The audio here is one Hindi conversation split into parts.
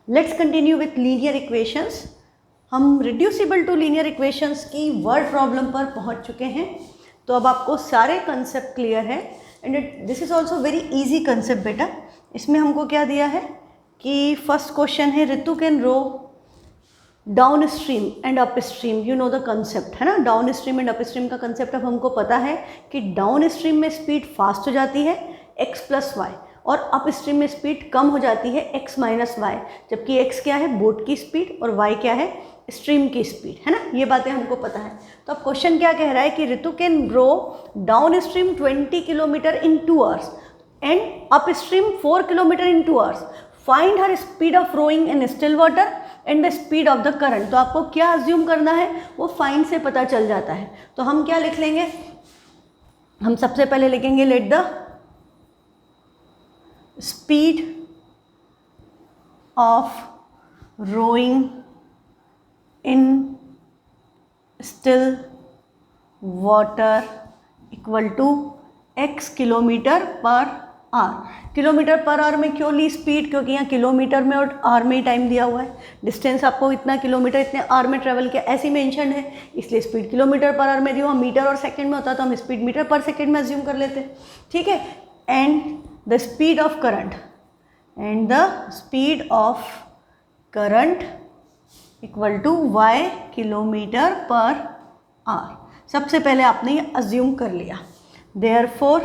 Let's continue with linear equations. हम रिड्यूसिबल टू लीनियर इक्वेशंस की वर्ड प्रॉब्लम पर पहुंच चुके हैं, तो अब आपको सारे कंसेप्ट क्लियर है and this is also very easy concept बेटा। इसमें हमको क्या दिया है कि फर्स्ट क्वेश्चन है Ritu can row downstream and upstream, you know the concept है ना। Downstream and upstream का कंसेप्ट अब हमको पता है कि डाउन स्ट्रीम में स्पीड फास्ट हो जाती है x प्लस वाई, और अप स्ट्रीम में स्पीड कम हो जाती है x माइनस वाई, जबकि x क्या है बोट की स्पीड और y क्या है स्ट्रीम की स्पीड, है ना। ये बातें हमको पता है। तो अब क्वेश्चन क्या कह रहा है कि Ritu can row downstream 20 kilometre in 2 hours and upstream 4 kilometre in 2 hours. Find her speed of rowing in still water and the speed of the current. तो आपको क्या अज्यूम करना है वो फाइंड से पता चल जाता है। तो हम क्या लिख लेंगे, हम सबसे पहले लिखेंगे let the speed of rowing in still water equal to x kilometre per hour. Kilometre per hour में क्यों ली स्पीड, क्योंकि यहाँ किलोमीटर में और आवर में ही टाइम दिया हुआ है। डिस्टेंस आपको इतना किलोमीटर इतने आवर में ट्रेवल किया ऐसी मेंशन है, इसलिए स्पीड किलोमीटर पर आवर में दी हुआ। मीटर और सेकंड में होता तो हम स्पीड मीटर पर सेकंड में अज्यूम कर लेते, ठीक है। And the speed of current equal to y kilometre per hour. सबसे पहले आपने ये अज्यूम कर लिया। देयरफॉर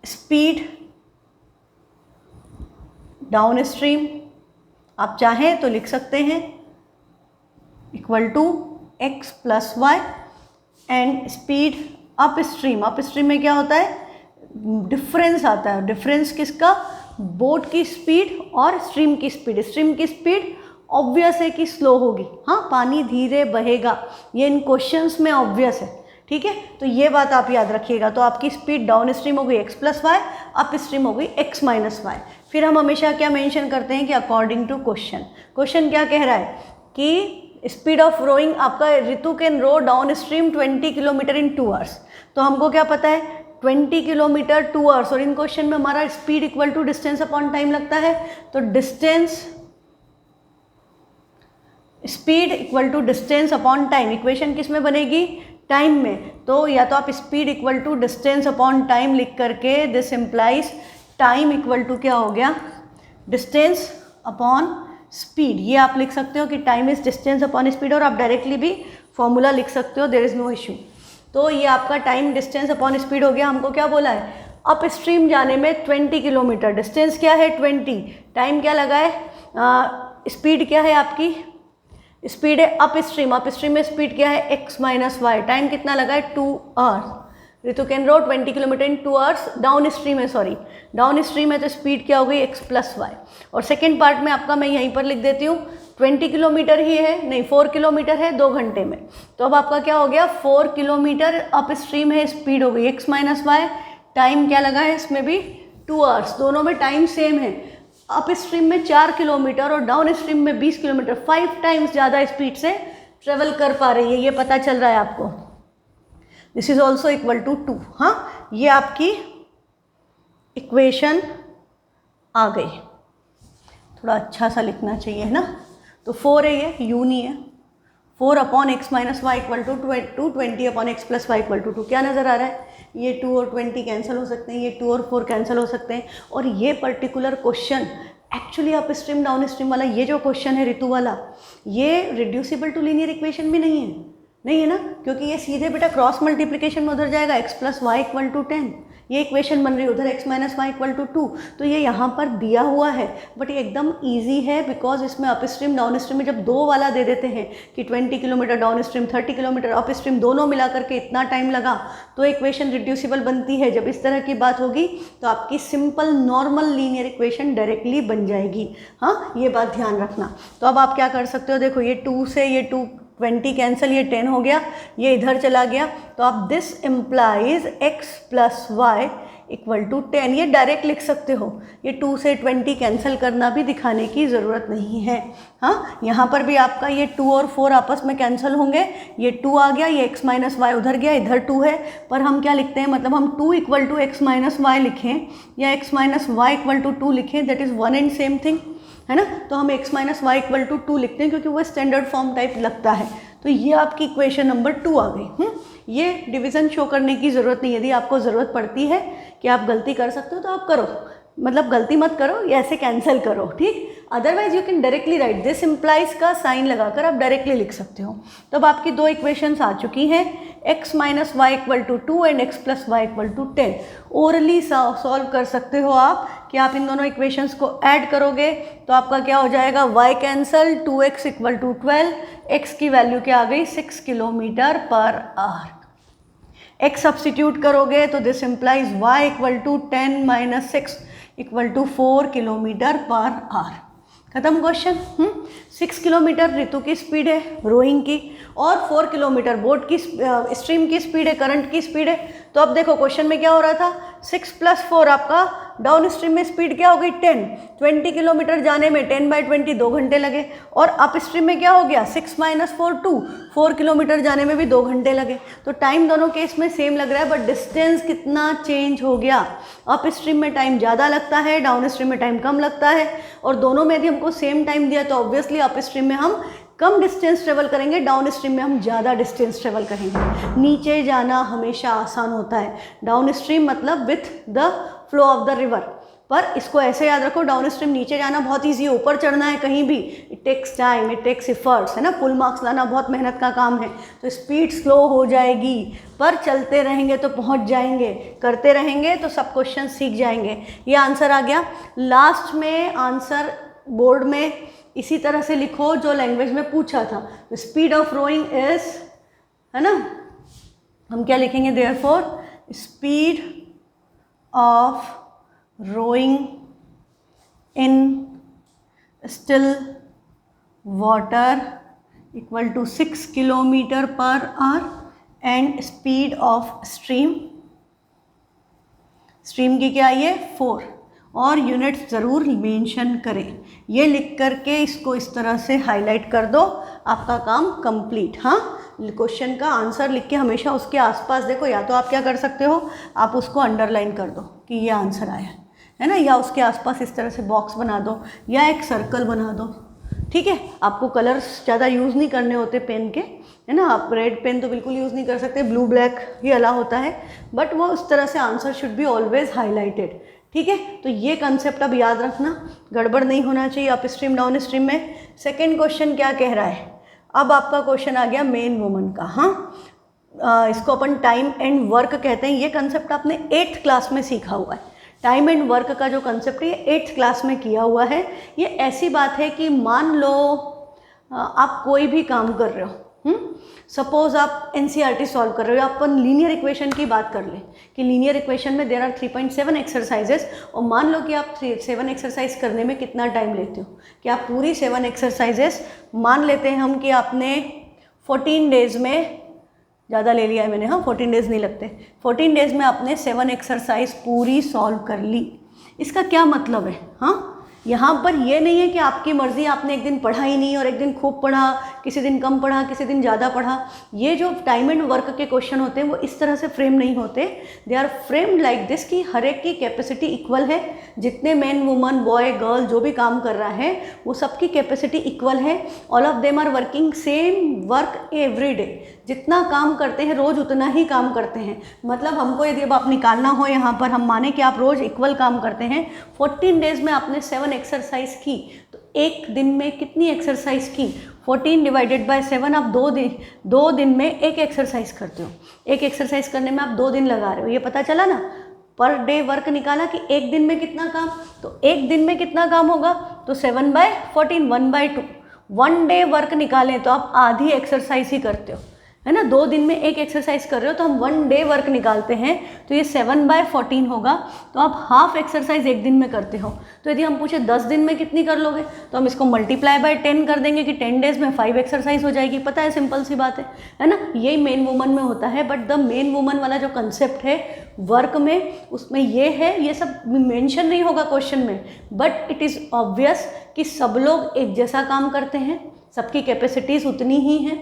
स्पीड डाउन स्ट्रीम आप चाहें तो लिख सकते हैं equal to x plus y, and speed up stream में क्या होता है डिफरेंस आता है। डिफरेंस किसका, बोट की स्पीड और स्ट्रीम की स्पीड। स्ट्रीम की स्पीड ऑब्वियस है कि स्लो होगी, हाँ पानी धीरे बहेगा, ये इन क्वेश्चंस में ऑब्वियस है, ठीक है। तो ये बात आप याद रखिएगा। तो आपकी स्पीड डाउन स्ट्रीम हो गई x plus y, up stream हो गई x माइनस वाई। फिर हम हमेशा क्या मेंशन करते हैं कि अकॉर्डिंग टू क्वेश्चन क्या कह रहा है कि स्पीड ऑफ रोइंग आपका Ritu can row downstream 20 kilometre in 2 hours. तो हमको क्या पता है 20 किलोमीटर 2 आवर्स, और इन क्वेश्चन में हमारा speed equal to distance upon time लगता है। तो speed equal to distance upon time, equation किस में बनेगी टाइम में। तो या तो आप speed equal to distance upon time लिख करके this implies time equal to क्या हो गया डिस्टेंस अपॉन स्पीड। ये आप लिख सकते हो कि time is distance upon speed, और आप डायरेक्टली भी फॉर्मूला लिख सकते हो, देयर इज़ नो इशू। तो ये आपका टाइम डिस्टेंस अपॉन स्पीड हो गया। हमको क्या बोला है अप स्ट्रीम जाने में 20 किलोमीटर, डिस्टेंस क्या है 20, टाइम क्या लगा है, स्पीड क्या है आपकी स्पीड है अप स्ट्रीम में स्पीड क्या है x माइनस वाई, टाइम कितना लगा है 2 hours. Ritu can row 20 kilometre in 2 hours. Down stream है तो स्पीड क्या हो गई x प्लस वाई। और सेकेंड पार्ट में आपका मैं यहीं पर लिख देती हूँ 20 किलोमीटर ही है, नहीं 4 किलोमीटर है 2 घंटे में। तो अब आपका क्या हो गया 4 किलोमीटर अप स्ट्रीम है, स्पीड हो गई x माइनस वाई, टाइम क्या लगा है इसमें भी 2 आवर्स, दोनों में टाइम सेम है। अप स्ट्रीम में 4 किलोमीटर और डाउन स्ट्रीम में 20 किलोमीटर, 5 टाइम्स ज़्यादा स्पीड से ट्रेवल कर पा रही है, ये पता चल रहा है आपको। This is also equal to 2। हाँ ये आपकी इक्वेशन आ गई। थोड़ा अच्छा सा लिखना चाहिए है ना। तो 4 है ये, यू नहीं है। 4 upon x minus y equal to 20 upon x plus y equal to 2। क्या नज़र आ रहा है, ये 2 और 20 कैंसिल हो सकते हैं, ये 2 और 4 कैंसिल हो सकते हैं। और ये particular question actually up stream down stream वाला ये जो क्वेश्चन है ऋतु वाला, ये रिड्यूसिबल टू लीनियर इक्वेशन भी नहीं है ना, क्योंकि ये सीधे बेटा क्रॉस मल्टीप्लिकेशन में उधर जाएगा x plus y equal to 10, ये इक्वेशन बन रही है, उधर x minus y equal to 2। तो ये यहाँ पर दिया हुआ है, बट ये एकदम ईजी है बिकॉज इसमें अप स्ट्रीम डाउन स्ट्रीम में जब 2 वाला दे देते हैं कि 20 kilometre down stream 30 kilometre up stream, दोनों मिला करके इतना टाइम लगा, तो इक्वेशन रिड्यूसिबल बनती है। जब इस तरह की बात होगी तो आपकी simple normal linear equation directly बन जाएगी। हाँ ये बात ध्यान रखना। तो अब आप क्या कर सकते हो, देखो ये 2 से ये 20 कैंसिल, ये 10 हो गया, ये इधर चला गया। तो आप this implies x plus y equal to 10, ये डायरेक्ट लिख सकते हो। ये 2 से 20 कैंसिल करना भी दिखाने की ज़रूरत नहीं है। हाँ यहाँ पर भी आपका ये 2 और 4 आपस में कैंसिल होंगे, ये 2 आ गया, ये x माइनस वाई उधर गया, इधर 2 है। पर हम क्या लिखते हैं, मतलब हम 2 equal to x minus y लिखें या x minus y equal to 2 लिखें, that is one and same thing, है ना। तो हम x minus y equal to 2 लिखते हैं क्योंकि वो स्टैंडर्ड फॉर्म टाइप लगता है। तो ये आपकी इक्वेशन नंबर 2 आ गई। ये डिवीज़न शो करने की ज़रूरत नहीं, यदि आपको ज़रूरत पड़ती है कि आप गलती कर सकते हो तो आप करो, मतलब गलती मत करो या ऐसे कैंसिल करो, ठीक। Otherwise you can directly right this implies का साइन लगाकर आप डायरेक्टली लिख सकते हो। तब आपकी दो इक्वेशंस आ चुकी हैं, x minus y equal to 2 and x plus y equal to 10। Orally solve कर सकते हो आप कि आप इन दोनों इक्वेशंस को ऐड करोगे तो आपका क्या हो जाएगा, y cancel, 2x equal to 12, x की वैल्यू क्या आ गई 6 kilometre per our. x substitute करोगे तो this implies y equal to 10 minus 6 equal to 4 kilometre per hour. खत्म क्वेश्चन। 6 किलोमीटर ऋतु की स्पीड है रोइंग की, और 4 किलोमीटर बोट की स्ट्रीम की स्पीड है, करंट की स्पीड है। तो अब देखो क्वेश्चन में क्या हो रहा था, 6 प्लस 4 आपका डाउन स्ट्रीम में स्पीड क्या हो गई 10, 20 किलोमीटर जाने में 10/20 2 घंटे लगे, और अप स्ट्रीम में क्या हो गया 6 माइनस 4 2, 4 किलोमीटर जाने में भी 2 घंटे लगे। तो टाइम दोनों केस में सेम लग रहा है, बट डिस्टेंस कितना चेंज हो गया। अप स्ट्रीम में टाइम ज़्यादा लगता है, डाउन स्ट्रीम में टाइम कम लगता है, और दोनों में यदि हमको सेम टाइम दिया तो ऑब्वियसली अप स्ट्रीम में हम कम डिस्टेंस ट्रेवल करेंगे, डाउन स्ट्रीम में हम ज़्यादा डिस्टेंस ट्रेवल करेंगे। नीचे जाना हमेशा आसान होता है, डाउन स्ट्रीम मतलब with the flow of the river, पर इसको ऐसे याद रखो, डाउन स्ट्रीम नीचे जाना बहुत ईजी है, ऊपर चढ़ना है कहीं भी it takes time, it takes efforts, है ना। फुल मार्क्स लाना बहुत मेहनत का काम है। तो स्पीड स्लो हो जाएगी, पर चलते रहेंगे तो पहुंच जाएंगे, करते रहेंगे तो सब क्वेश्चन सीख जाएंगे। ये आंसर आ गया। लास्ट में आंसर बोर्ड में इसी तरह से लिखो जो लैंग्वेज में पूछा था, स्पीड ऑफ रोइंग इज, है ना, हम क्या लिखेंगे, therefore speed of rowing in still water equal to 6 kilometre per hour and speed of stream, stream की क्या आई है 4, और यूनिट्स ज़रूर मेंशन करें। ये लिख करके इसको इस तरह से हाईलाइट कर दो, आपका काम कंप्लीट। हाँ, क्वेश्चन का आंसर लिख के हमेशा उसके आसपास देखो, या तो आप क्या कर सकते हो, आप उसको अंडरलाइन कर दो कि ये आंसर आया है ना, या उसके आसपास इस तरह से बॉक्स बना दो या एक सर्कल बना दो, ठीक है। आपको कलर्स ज़्यादा यूज़ नहीं करने होते पेन के, है ना। आप रेड पेन तो बिल्कुल यूज़ नहीं कर सकते, ब्लू ब्लैक ही अलाउ होता है, बट वो उस तरह से answer should be always highlighted, ठीक है। तो ये कंसेप्ट अब याद रखना, गड़बड़ नहीं होना चाहिए अप स्ट्रीम डाउन स्ट्रीम में। सेकेंड क्वेश्चन क्या कह रहा है, अब आपका क्वेश्चन आ गया मेन वुमन का। हाँ, इसको अपन टाइम एंड वर्क कहते हैं। ये कंसेप्ट आपने 8th क्लास में सीखा हुआ है। टाइम एंड वर्क का जो कंसेप्ट है ये 8th क्लास में किया हुआ है। ये ऐसी बात है कि मान लो आप कोई भी काम कर रहे हो, सपोज आप NCERT सॉल्व कर रहे हो, अपन लीनियर इक्वेशन की बात कर लें कि लीनियर इक्वेशन में देयर आर 3.7 एक्सरसाइजेस, और मान लो कि आप 7 एक्सरसाइज करने में कितना टाइम लेते हो, कि आप पूरी 7 एक्सरसाइजेस, मान लेते हैं हम कि आपने 14 डेज में, ज़्यादा ले लिया है मैंने, हाँ 14 डेज़ नहीं लगते, 14 डेज़ में आपने 7 एक्सरसाइज पूरी सॉल्व कर ली। इसका क्या मतलब है, हाँ, यहाँ पर ये नहीं है कि आपकी मर्ज़ी, आपने एक दिन पढ़ा ही नहीं और एक दिन खूब पढ़ा, किसी दिन कम पढ़ा, किसी दिन ज़्यादा पढ़ा। ये जो टाइम एंड वर्क के क्वेश्चन होते हैं वो इस तरह से फ्रेम नहीं होते, they are framed like this कि हर एक की कैपेसिटी इक्वल है, जितने मैन वुमन बॉय गर्ल जो भी काम कर रहा है वो सबकी कैपेसिटी इक्वल है। All of them are working same work every day, जितना काम करते हैं रोज़ उतना ही काम करते हैं। मतलब हमको यदि अब आप निकालना हो, यहाँ पर हम माने कि आप रोज़ इक्वल काम करते हैं, 14 डेज़ में आपने 7 एक्सरसाइज की, तो एक दिन में कितनी एक्सरसाइज की, 14 डिवाइडेड बाय 7, आप 2 दिन में एक एक्सरसाइज करते हो। एक एक्सरसाइज करने में आप 2 दिन लगा रहे हो, ये पता चला ना। पर डे वर्क निकाला कि एक दिन में कितना काम, तो एक दिन में कितना काम होगा, तो 7/14 1/2। 1 डे वर्क निकालें तो आप आधी एक्सरसाइज ही करते हो, है ना। 2 दिन में एक एक्सरसाइज कर रहे हो तो हम 1 डे वर्क निकालते हैं, तो ये 7/14 होगा, तो आप हाफ एक्सरसाइज एक दिन में करते हो। तो यदि हम पूछे 10 दिन में कितनी कर लोगे, तो हम इसको मल्टीप्लाई बाय 10 कर देंगे कि 10 डेज़ में 5 एक्सरसाइज हो जाएगी। पता है, सिंपल सी बात है ना। यही मेन वुमन में होता है, बट द मेन वुमन वाला जो कंसेप्ट है वर्क में, उसमें ये है, ये सब मेंशन नहीं होगा क्वेश्चन में, बट इट इज़ ऑब्वियस कि सब लोग एक जैसा काम करते हैं, सबकी कैपेसिटीज़ उतनी ही हैं,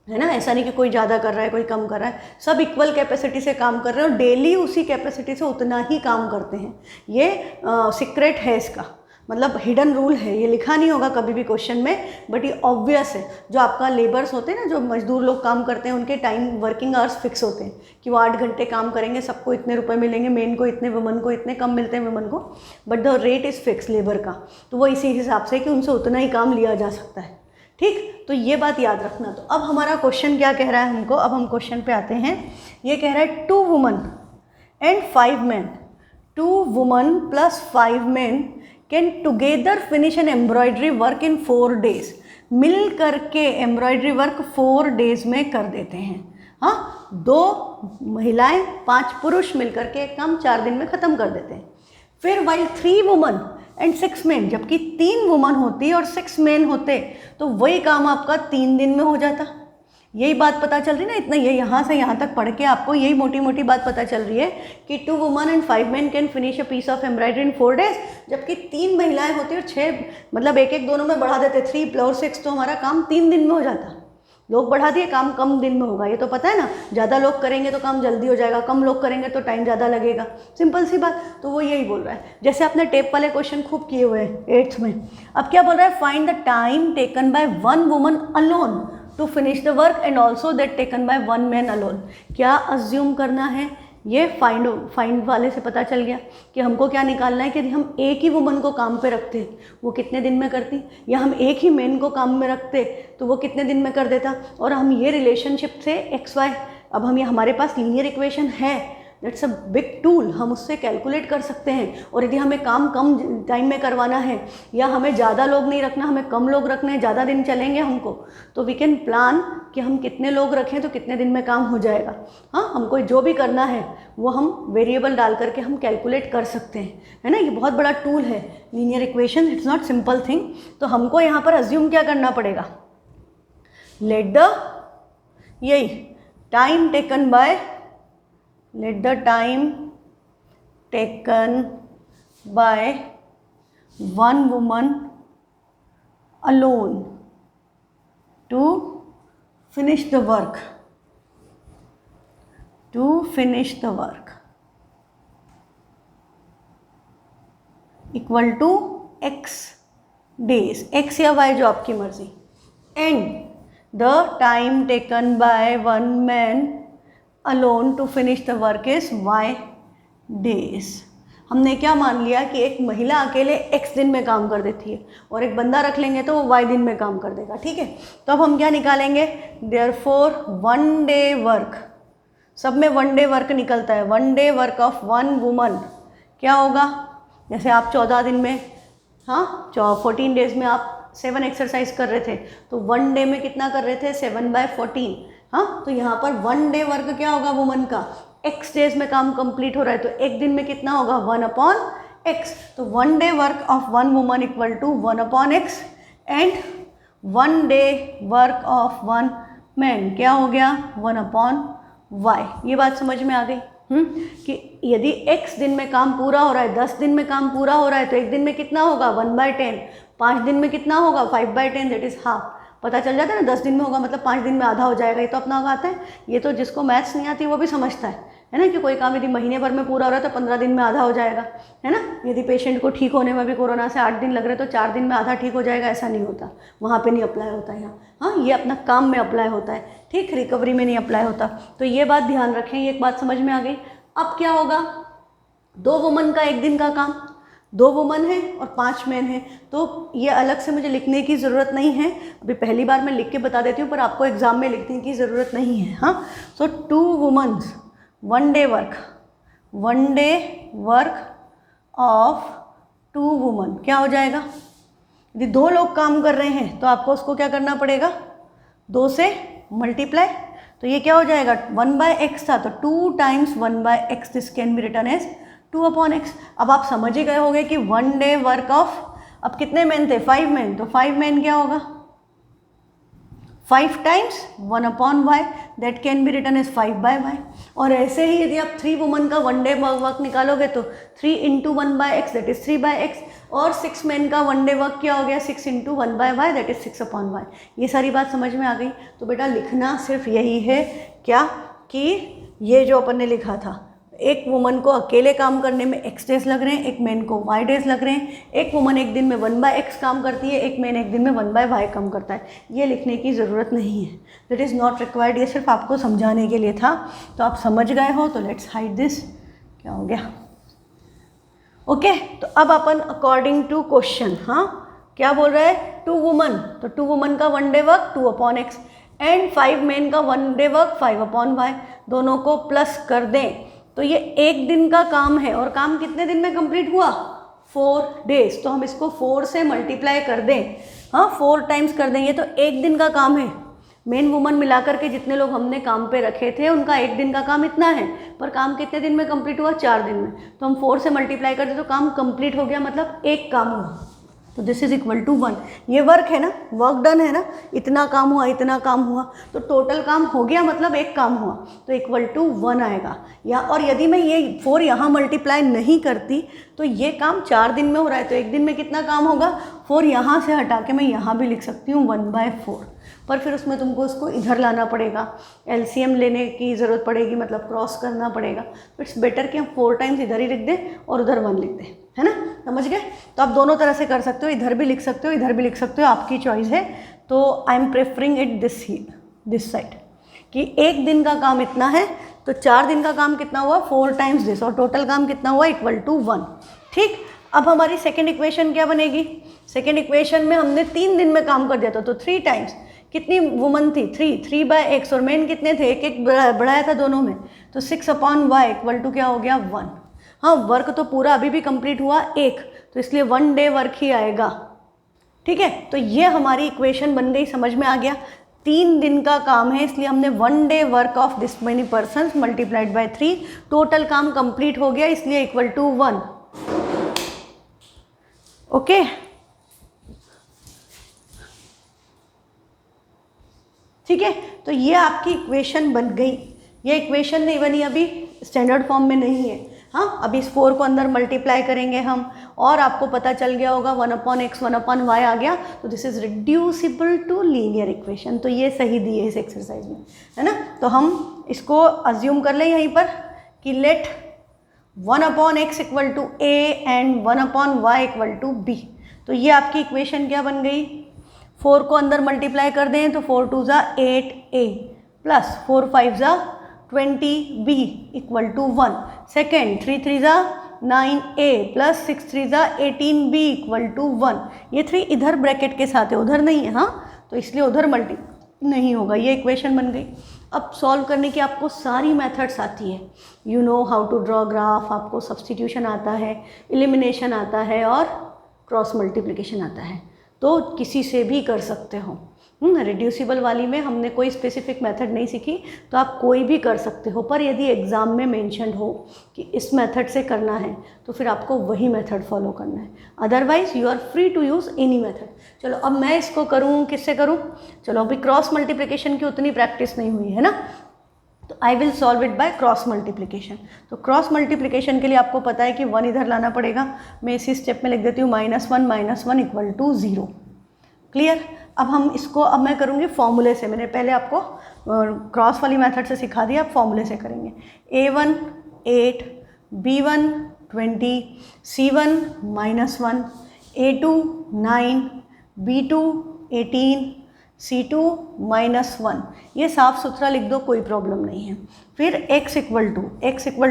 है ना। ऐसा नहीं कि कोई ज़्यादा कर रहा है कोई कम कर रहा है, सब इक्वल कैपेसिटी से काम कर रहे हैं और डेली उसी कैपेसिटी से उतना ही काम करते हैं। ये सीक्रेट है इसका। मतलब हिडन रूल है, ये लिखा नहीं होगा कभी भी क्वेश्चन में, बट ये ऑब्वियस है। जो आपका लेबर्स होते हैं ना, जो मजदूर लोग काम करते हैं, उनके टाइम वर्किंग आवर्स फिक्स होते हैं कि वो 8 घंटे काम करेंगे, सबको इतने रुपए मिलेंगे, मेन को इतने, वुमन को इतने, कम मिलते हैं वुमन को, but the rate is fix labour का। तो वो इसी हिसाब से कि उनसे उतना ही काम लिया जा सकता है। ठीक, तो ये बात याद रखना। तो अब हमारा क्वेश्चन क्या कह रहा है हमको, अब हम क्वेश्चन पे आते हैं। ये कह रहा है 2 woman and 5 man, 2 woman plus 5 man can together finish an embroidery work in 4 days। मिल करके एम्ब्रॉयडरी वर्क 4 days में कर देते हैं। हाँ, 2 महिलाएं 5 पुरुष मिल करके एक काम 4 दिन में ख़त्म कर देते हैं। फिर वाइल 3 वुमन एंड 6 मैन, जबकि 3 वुमन होती और 6 मैन होते तो वही काम आपका 3 दिन में हो जाता। यही बात पता चल रही ना, इतना ये यहाँ से यहाँ तक पढ़ के आपको यही मोटी मोटी बात पता चल रही है कि 2 woman and 5 man can finish a piece of embroidery in 4 days, जबकि 3 महिलाएं होती और 6, मतलब एक एक दोनों में बढ़ा देते, 3 और 6, तो हमारा काम 3 दिन में हो जाता। लोग बढ़ा दिए, काम कम दिन में होगा, ये तो पता है ना। ज़्यादा लोग करेंगे तो काम जल्दी हो जाएगा, कम लोग करेंगे तो टाइम ज़्यादा लगेगा, सिंपल सी बात। तो वो यही बोल रहा है। जैसे आपने टेप वाले क्वेश्चन खूब किए हुए हैं 8th में। अब क्या बोल रहा है, find the time taken by 1 woman alone to finish the work and also that taken by 1 man alone. क्या अज्यूम करना है, ये फाइंड वाले से पता चल गया कि हमको क्या निकालना है कि यदि हम एक ही वुमन को काम पे रखते वो कितने दिन में करती, या हम एक ही मैन को काम में रखते तो वो कितने दिन में कर देता। और हम ये रिलेशनशिप से XY, अब हम ये हमारे पास लीनियर इक्वेशन है, दैट्स अ बिग टूल, हम उससे कैलकुलेट कर सकते हैं। और यदि हमें काम कम टाइम में करवाना है, या हमें ज़्यादा लोग नहीं रखना, हमें कम लोग रखने हैं, ज़्यादा दिन चलेंगे हमको, तो वी कैन प्लान कि हम कितने लोग रखें तो कितने दिन में काम हो जाएगा। हाँ, हमको जो भी करना है वो हम वेरिएबल डाल करके हम कैलकुलेट कर सकते हैं, है ना। ये बहुत बड़ा टूल है linear equation, it's not simple thing. तो हमको यहाँ पर अज्यूम क्या करना पड़ेगा, लेट द, यही time taken bye, let the time taken by 1 woman alone to finish the work, equal to x days, x या y जो आपकी मर्जी, and the time taken by 1 man alone to finish the work is y days। हमने क्या मान लिया कि एक महिला अकेले x दिन में काम कर देती है और एक बंदा रख लेंगे तो वो y दिन में काम कर देगा। ठीक है, तो अब हम क्या निकालेंगे, देयरफॉर 1 day वर्क, सब में 1 day वर्क निकलता है। 1 day वर्क ऑफ 1 वुमन क्या होगा, जैसे आप 14 दिन में, हाँ 14 days में आप 7 एक्सरसाइज कर रहे थे, तो 1 day में कितना कर रहे थे, 7/14। हाँ, तो यहाँ पर 1 day वर्क क्या होगा वुमन का, x days में काम कंप्लीट हो रहा है, तो एक दिन में कितना होगा, 1/x। तो 1 day work of 1 woman equal to 1/x and 1 day work of 1 man क्या हो गया, 1/y। ये बात समझ में आ गई कि यदि x दिन में काम पूरा हो रहा है, 10 दिन में काम पूरा हो रहा है, तो एक दिन में कितना होगा, 1/10। 5 दिन में कितना होगा, 5/10, दैट इज हाफ। पता चल जाता है ना, 10 दिन में होगा मतलब 5 दिन में आधा हो जाएगा। ये तो अपना आता है, ये तो जिसको मैथ्स नहीं आती वो भी समझता है ना, कि कोई काम यदि महीने भर में पूरा हो रहा है तो 15 दिन में आधा हो जाएगा, है ना। यदि पेशेंट को ठीक होने में भी कोरोना से 8 दिन लग रहे तो 4 दिन में आधा ठीक हो जाएगा, ऐसा नहीं होता, वहाँ पे नहीं अप्लाई होता है यहाँ। हाँ, ये अपना काम में अप्लाई होता है, ठीक, रिकवरी में नहीं अप्लाई होता। तो ये बात ध्यान रखें, ये एक बात समझ में आ गई। अब क्या होगा, 2 वुमन का एक दिन का काम, 2 वुमन है और 5 मैन है, तो ये अलग से मुझे लिखने की ज़रूरत नहीं है। अभी पहली बार मैं लिख के बता देती हूँ, पर आपको एग्जाम में लिखने की ज़रूरत नहीं है। हाँ, so 2 womans 1 day work of 2 woman क्या हो जाएगा, यदि 2 लोग काम कर रहे हैं तो आपको उसको क्या करना पड़ेगा, 2 से मल्टीप्लाई। तो ये क्या हो जाएगा, 1/x था तो 2 times 1/x, this can be written as 2/x। अब आप समझ ही गए होंगे कि 1 day वर्क ऑफ, अब कितने मैन थे, 5 मैन, तो 5 मैन क्या होगा, 5 times 1/y, that can be written as 5/y। और ऐसे ही यदि आप 3 वुमन का 1 day वर्क निकालोगे तो 3 into 1/x, that is 3/x। और 6 मैन का 1 day वर्क क्या हो गया, 6 into 1/y, that is 6/y। ये सारी बात समझ में आ गई। तो बेटा लिखना सिर्फ यही है क्या, कि ये जो अपन ने लिखा था एक वुमन को अकेले काम करने में x डेज लग रहे हैं, एक मैन को y डेज लग रहे हैं, एक वुमन एक दिन में 1/x काम करती है, एक मैन एक दिन में 1/y काम करता है। ये लिखने की ज़रूरत नहीं है, दैट इज़ नॉट रिक्वायर्ड, ये सिर्फ आपको समझाने के लिए था। तो आप समझ गए हो, तो लेट्स हाइड दिस। क्या हो गया? ओके तो अब अपन अकॉर्डिंग टू क्वेश्चन, हाँ क्या बोल रहा है? 2 वुमन, तो 2 वुमन का 1 day work 2/x and 5 main का 1 डे वर्क 5/y, दोनों को प्लस कर दें तो ये 1 दिन का काम है। और काम कितने दिन में कंप्लीट हुआ? 4 डेज। तो हम इसको 4 से मल्टीप्लाई कर दें, हाँ 4 टाइम्स कर दें, ये तो 1 दिन का काम है। मेन वुमन मिलाकर के जितने लोग हमने काम पे रखे थे उनका 1 दिन का काम इतना है, पर काम कितने दिन में कंप्लीट हुआ? 4 दिन में। तो हम 4 से मल्टीप्लाई कर दें तो काम कंप्लीट हो गया, मतलब 1 काम हुआ। तो दिस इज इक्वल टू 1। ये वर्क है ना, वर्क डन है ना, इतना काम हुआ, इतना काम हुआ, तो टोटल काम हो गया, मतलब 1 काम हुआ, तो इक्वल टू 1 आएगा। या और यदि मैं ये 4 यहाँ मल्टीप्लाई नहीं करती तो ये काम 4 दिन में हो रहा है, तो 1 दिन में कितना काम होगा? 4 यहाँ से हटा के मैं यहाँ भी लिख सकती हूँ 1/4, पर फिर उसमें तुमको उसको इधर लाना पड़ेगा, एलसीएम लेने की ज़रूरत पड़ेगी, मतलब क्रॉस करना पड़ेगा। इट्स बेटर कि हम 4 टाइम्स इधर ही लिख दें और उधर 1 लिख दें, है ना? समझ गए? तो आप दोनों तरह से कर सकते हो, इधर भी लिख सकते हो, इधर भी लिख सकते हो, आपकी चॉइस है। तो I am preferring it this side कि 1 दिन का काम इतना है, तो 4 दिन का काम कितना हुआ? 4 टाइम्स दिस, और टोटल काम कितना हुआ? Equal to 1। ठीक, अब हमारी सेकेंड इक्वेशन क्या बनेगी? सेकेंड इक्वेशन में हमने 3 दिन में काम कर दिया था, तो 3 टाइम्स, कितनी वुमन थी? 3/x, और मेन कितने थे? एक बढ़ाया था दोनों में, तो 6/y इक्वल टू क्या हो गया? 1। हाँ वर्क तो पूरा अभी भी कंप्लीट हुआ 1, तो इसलिए 1 डे वर्क ही आएगा। ठीक है, तो ये हमारी इक्वेशन बन गई, समझ में आ गया? 3 दिन का काम है, इसलिए हमने 1 day work of this many persons multiplied by 3, total काम कंप्लीट हो गया, इसलिए इक्वल टू 1। ओके, ठीक है, तो ये आपकी इक्वेशन बन गई। ये इक्वेशन नहीं बनी अभी, स्टैंडर्ड फॉर्म में नहीं है। हाँ, अभी इस 4 को अंदर मल्टीप्लाई करेंगे हम, और आपको पता चल गया होगा 1/x 1/y आ गया, तो this is reducible to linear equation. तो ये सही दी है इस एक्सरसाइज में, है ना? तो हम इसको अज्यूम कर लें यहीं पर कि let 1/x equal to a and 1/y equal to b। तो ये आपकी इक्वेशन क्या बन गई? 4 को अंदर मल्टीप्लाई कर दें तो 4 2 ज़ा 8a प्लस 4 5 ज़ा 20b इक्वल टू 1। सेकेंड 3 3 ज़ा 9a प्लस 6 3 ज़ा 18b इक्वल टू 1। ये 3 इधर ब्रैकेट के साथ है, उधर नहीं है, हाँ, तो इसलिए उधर मल्टी नहीं होगा। ये इक्वेशन बन गई। अब सॉल्व करने की आपको सारी मेथड्स आती है, you know how to draw graph, आपको सब्स्टिट्यूशन आता है, एलिमिनेशन आता है, और क्रॉस मल्टीप्लिकेशन आता है, तो किसी से भी कर सकते हो। रिड्यूसिबल वाली में हमने कोई स्पेसिफिक मेथड नहीं सीखी, तो आप कोई भी कर सकते हो, पर यदि एग्ज़ाम में मेंशन्ड हो कि इस मेथड से करना है तो फिर आपको वही मेथड फॉलो करना है, otherwise you are free to use any method. चलो अब मैं इसको करूँ, किससे करूँ? चलो अभी क्रॉस मल्टीप्लिकेशन की उतनी प्रैक्टिस नहीं हुई है ना, तो I will solve it by cross multiplication. तो क्रॉस मल्टीप्लिकेशन के लिए आपको पता है कि 1 इधर लाना पड़ेगा। मैं इसी स्टेप में लिख देती हूँ -1 इक्वल टू 0। क्लियर? अब हम इसको, अब मैं करूँगी फॉर्मूले से। मैंने पहले आपको क्रॉस वाली मेथड से सिखा दिया, अब फॉर्मूले से करेंगे। a1 8, b1 20, c1 -1, a2 9, b2 18, c2 -1। ये साफ सुथरा लिख दो, कोई प्रॉब्लम नहीं है। फिर x इक्वल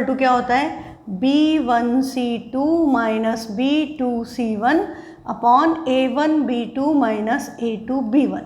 टू क्या होता है? b1c2 minus b2c1 upon a1 b2 minus a2 b1।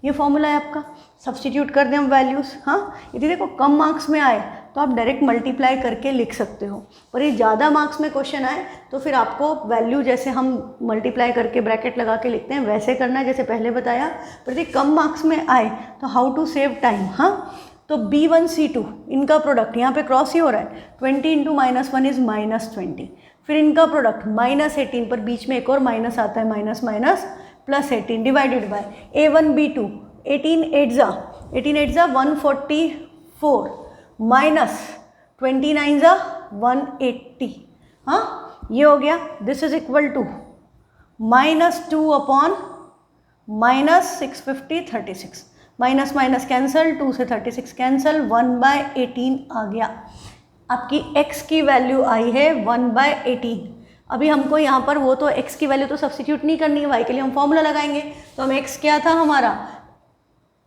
ये फॉर्मूला है आपका। सब्सटीट्यूट कर दें हम वैल्यूज़। हाँ, यदि देखो कम मार्क्स में आए तो आप डायरेक्ट मल्टीप्लाई करके लिख सकते हो, पर ये ज़्यादा मार्क्स में क्वेश्चन आए तो फिर आपको वैल्यू जैसे हम मल्टीप्लाई करके ब्रैकेट लगा के लिखते हैं वैसे करना है, जैसे पहले बताया। पर यदि कम मार्क्स में आए तो हाउ टू सेव टाइम। हाँ, तो b1c2 इनका प्रोडक्ट, यहाँ पे क्रॉस ही हो रहा है, 20 इंटू -1 इज़ -20। फिर इनका प्रोडक्ट -18, पर बीच में एक और माइनस आता है, minus minus +18 divided by a1 b2, 18 8 ज़ा 144 माइनस 29 ज़ा 180। हाँ, ये हो गया। This is equal to -2 upon -650 36, minus minus cancel, 2 से 36 कैंसल, 1/18 आ गया। आपकी x की वैल्यू आई है 1/18। अभी हमको यहाँ पर वो तो x की वैल्यू तो सब्स्टिट्यूट नहीं करनी है, y के लिए हम फॉर्मूला लगाएंगे। तो हम x क्या था हमारा,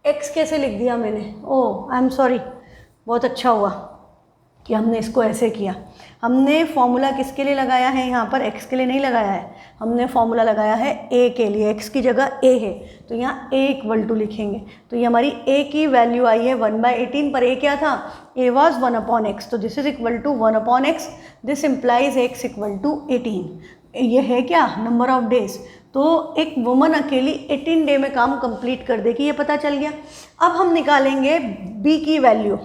x कैसे लिख दिया मैंने, ओह आई एम सॉरी, बहुत अच्छा हुआ कि हमने इसको ऐसे किया। हमने फॉर्मूला किसके लिए लगाया है, यहाँ पर x के लिए नहीं लगाया है, हमने फॉर्मूला लगाया है a के लिए, x की जगह a है तो यहाँ a इक्वल टू लिखेंगे। तो ये हमारी a की वैल्यू आई है 1/18, पर a क्या था, a वॉज 1/x, तो this is equal to 1/x, this implies x equal to 18। ये है क्या, नंबर ऑफ डेज। तो एक वुमन अकेली 18 डे में काम कंप्लीट कर देगी, ये पता चल गया। अब हम निकालेंगे b की वैल्यू।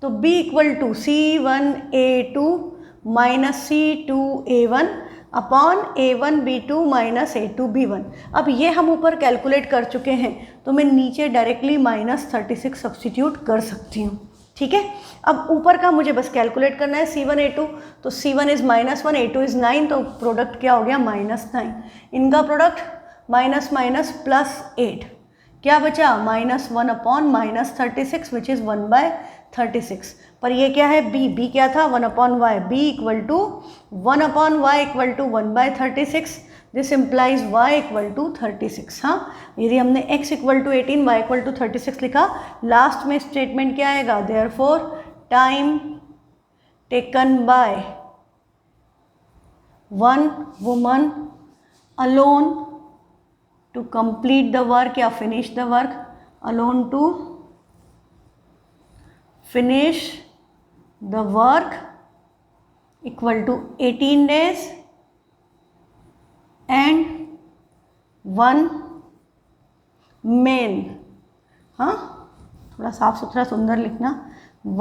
तो b equal to C1A2 minus C2A1 upon A1B2 minus A2B1। अब ये हम ऊपर कैलकुलेट कर चुके हैं, तो मैं नीचे डायरेक्टली -36 सब्स्टिट्यूट कर सकती हूँ, ठीक है। अब ऊपर का मुझे बस कैलकुलेट करना है, C1A2, तो C1 इज़ -1, A2 इज़ 9, तो प्रोडक्ट क्या हो गया, -9। इनका प्रोडक्ट माइनस माइनस +8, क्या बचा, -1 अपॉन -36 विच इज़ 1/36। पर ये क्या है, b क्या था, 1/y, b equal to 1/y equal to 1/36, this implies y equal to 36। हाँ, यदि हमने x equal to 18, y equal to 36 लिखा, लास्ट में स्टेटमेंट क्या आएगा, therefore time taken by one woman alone to complete the work या finish the work, alone to finish the work equal to 18 days and 1 man। हाँ, थोड़ा साफ सुथरा सुंदर लिखना,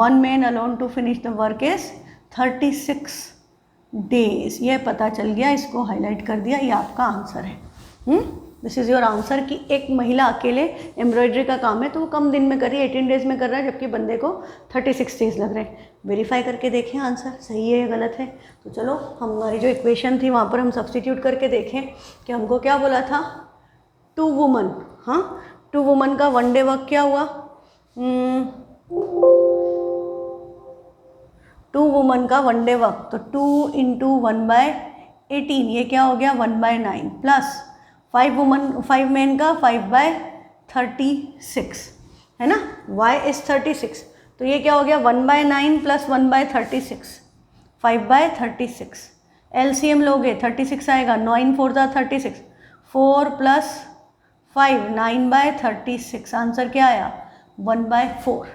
1 man alone to finish the work is 36 days। ये पता चल गया, इसको हाईलाइट कर दिया, ये आपका आंसर है। दिस इज़ योर आंसर कि एक महिला अकेले एम्ब्रॉयडरी का काम है तो वो कम दिन में कर रही है, 18 डेज में कर रहा है, जबकि बंदे को 36 डेज लग रहे हैं। वेरीफाई करके देखें आंसर सही है या गलत है। तो चलो हमारी जो इक्वेशन थी वहाँ पर हम सब्स्टिट्यूट करके देखें कि हमको क्या बोला था, 2 वुमन। हाँ, 2 वुमन का 1 डे वर्क क्या हुआ, 2 वुमन का 1 डे वर्क, तो 2 इंटू 1/18, ये क्या हो गया, 1/9, प्लस 5 मैन का 5/36 है ना, y इज़ 36, तो ये क्या हो गया, 1/9 प्लस 1/36, 5/36। LCM लोगे 36 आएगा, 9 4 36, 4 प्लस 5 9/36, आंसर क्या आया, 1/4।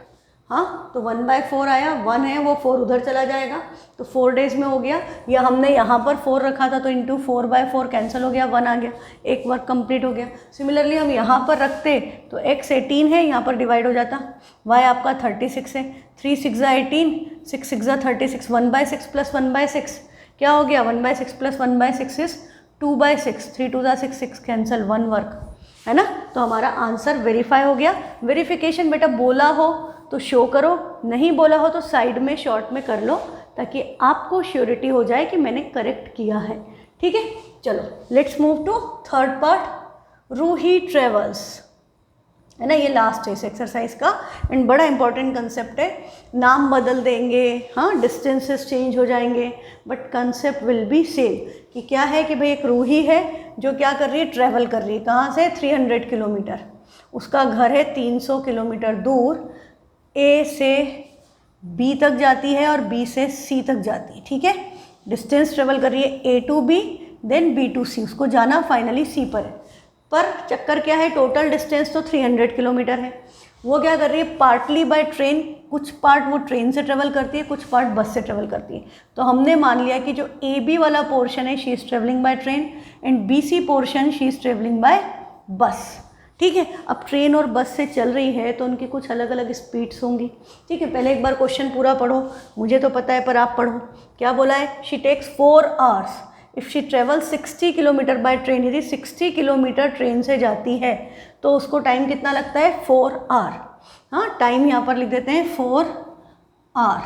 हाँ, तो 1/4 आया, 1 है वो 4 उधर चला जाएगा, तो 4 डेज में हो गया। या हमने यहाँ पर 4 रखा था तो इंटू 4/4 कैंसिल हो गया, 1 आ गया, एक वर्क कंप्लीट हो गया। सिमिलरली हम यहाँ पर रखते तो x 18 है, यहाँ पर डिवाइड हो जाता, y आपका 36 है, 3 6 18, 6 6 36, 1/6 प्लस 1/6 क्या हो गया, 1/6 प्लस 1/6 इज 2/6, 3 2 6 6 कैंसिल, 1 वर्क है ना। तो हमारा आंसर वेरीफाई हो गया। वेरिफिकेशन बेटा बोला हो तो शो करो, नहीं बोला हो तो साइड में शॉर्ट में कर लो, ताकि आपको श्योरिटी हो जाए कि मैंने करेक्ट किया है, ठीक है। चलो let's move to third part, Ruhi travels, है ना, ये लास्ट है इस एक्सरसाइज का एंड बड़ा इंपॉर्टेंट कंसेप्ट है। नाम बदल देंगे, हाँ, डिस्टेंसेस चेंज हो जाएंगे, but concept will be same. कि क्या है कि भाई एक रूही है जो क्या कर रही है, ट्रैवल कर रही है, कहाँ से, 300 किलोमीटर, उसका घर है 300 किलोमीटर दूर, ए से बी तक जाती है और बी से सी तक जाती है, ठीक है। डिस्टेंस ट्रेवल कर रही है A to B, then B to C, उसको जाना फाइनली सी पर है। पर चक्कर क्या है, टोटल डिस्टेंस तो 300 किलोमीटर है। वो क्या कर रही है, पार्टली बाय ट्रेन, कुछ पार्ट वो ट्रेन से ट्रेवल करती है, कुछ पार्ट बस से ट्रेवल करती है। तो हमने मान लिया कि जो ए बी वाला पोर्शन है she is travelling by train and B C portion she is travelling by bus, ठीक है। अब ट्रेन और बस से चल रही है तो उनकी कुछ अलग अलग स्पीड्स होंगी, ठीक है। पहले एक बार क्वेश्चन पूरा पढ़ो, मुझे तो पता है पर आप पढ़ो। क्या बोला है, she takes 4 hours if she travel 60 kilometre by train. यदि 60 किलोमीटर ट्रेन से जाती है तो उसको टाइम कितना लगता है, 4 hour। हाँ, टाइम यहाँ पर लिख देते हैं 4 hour।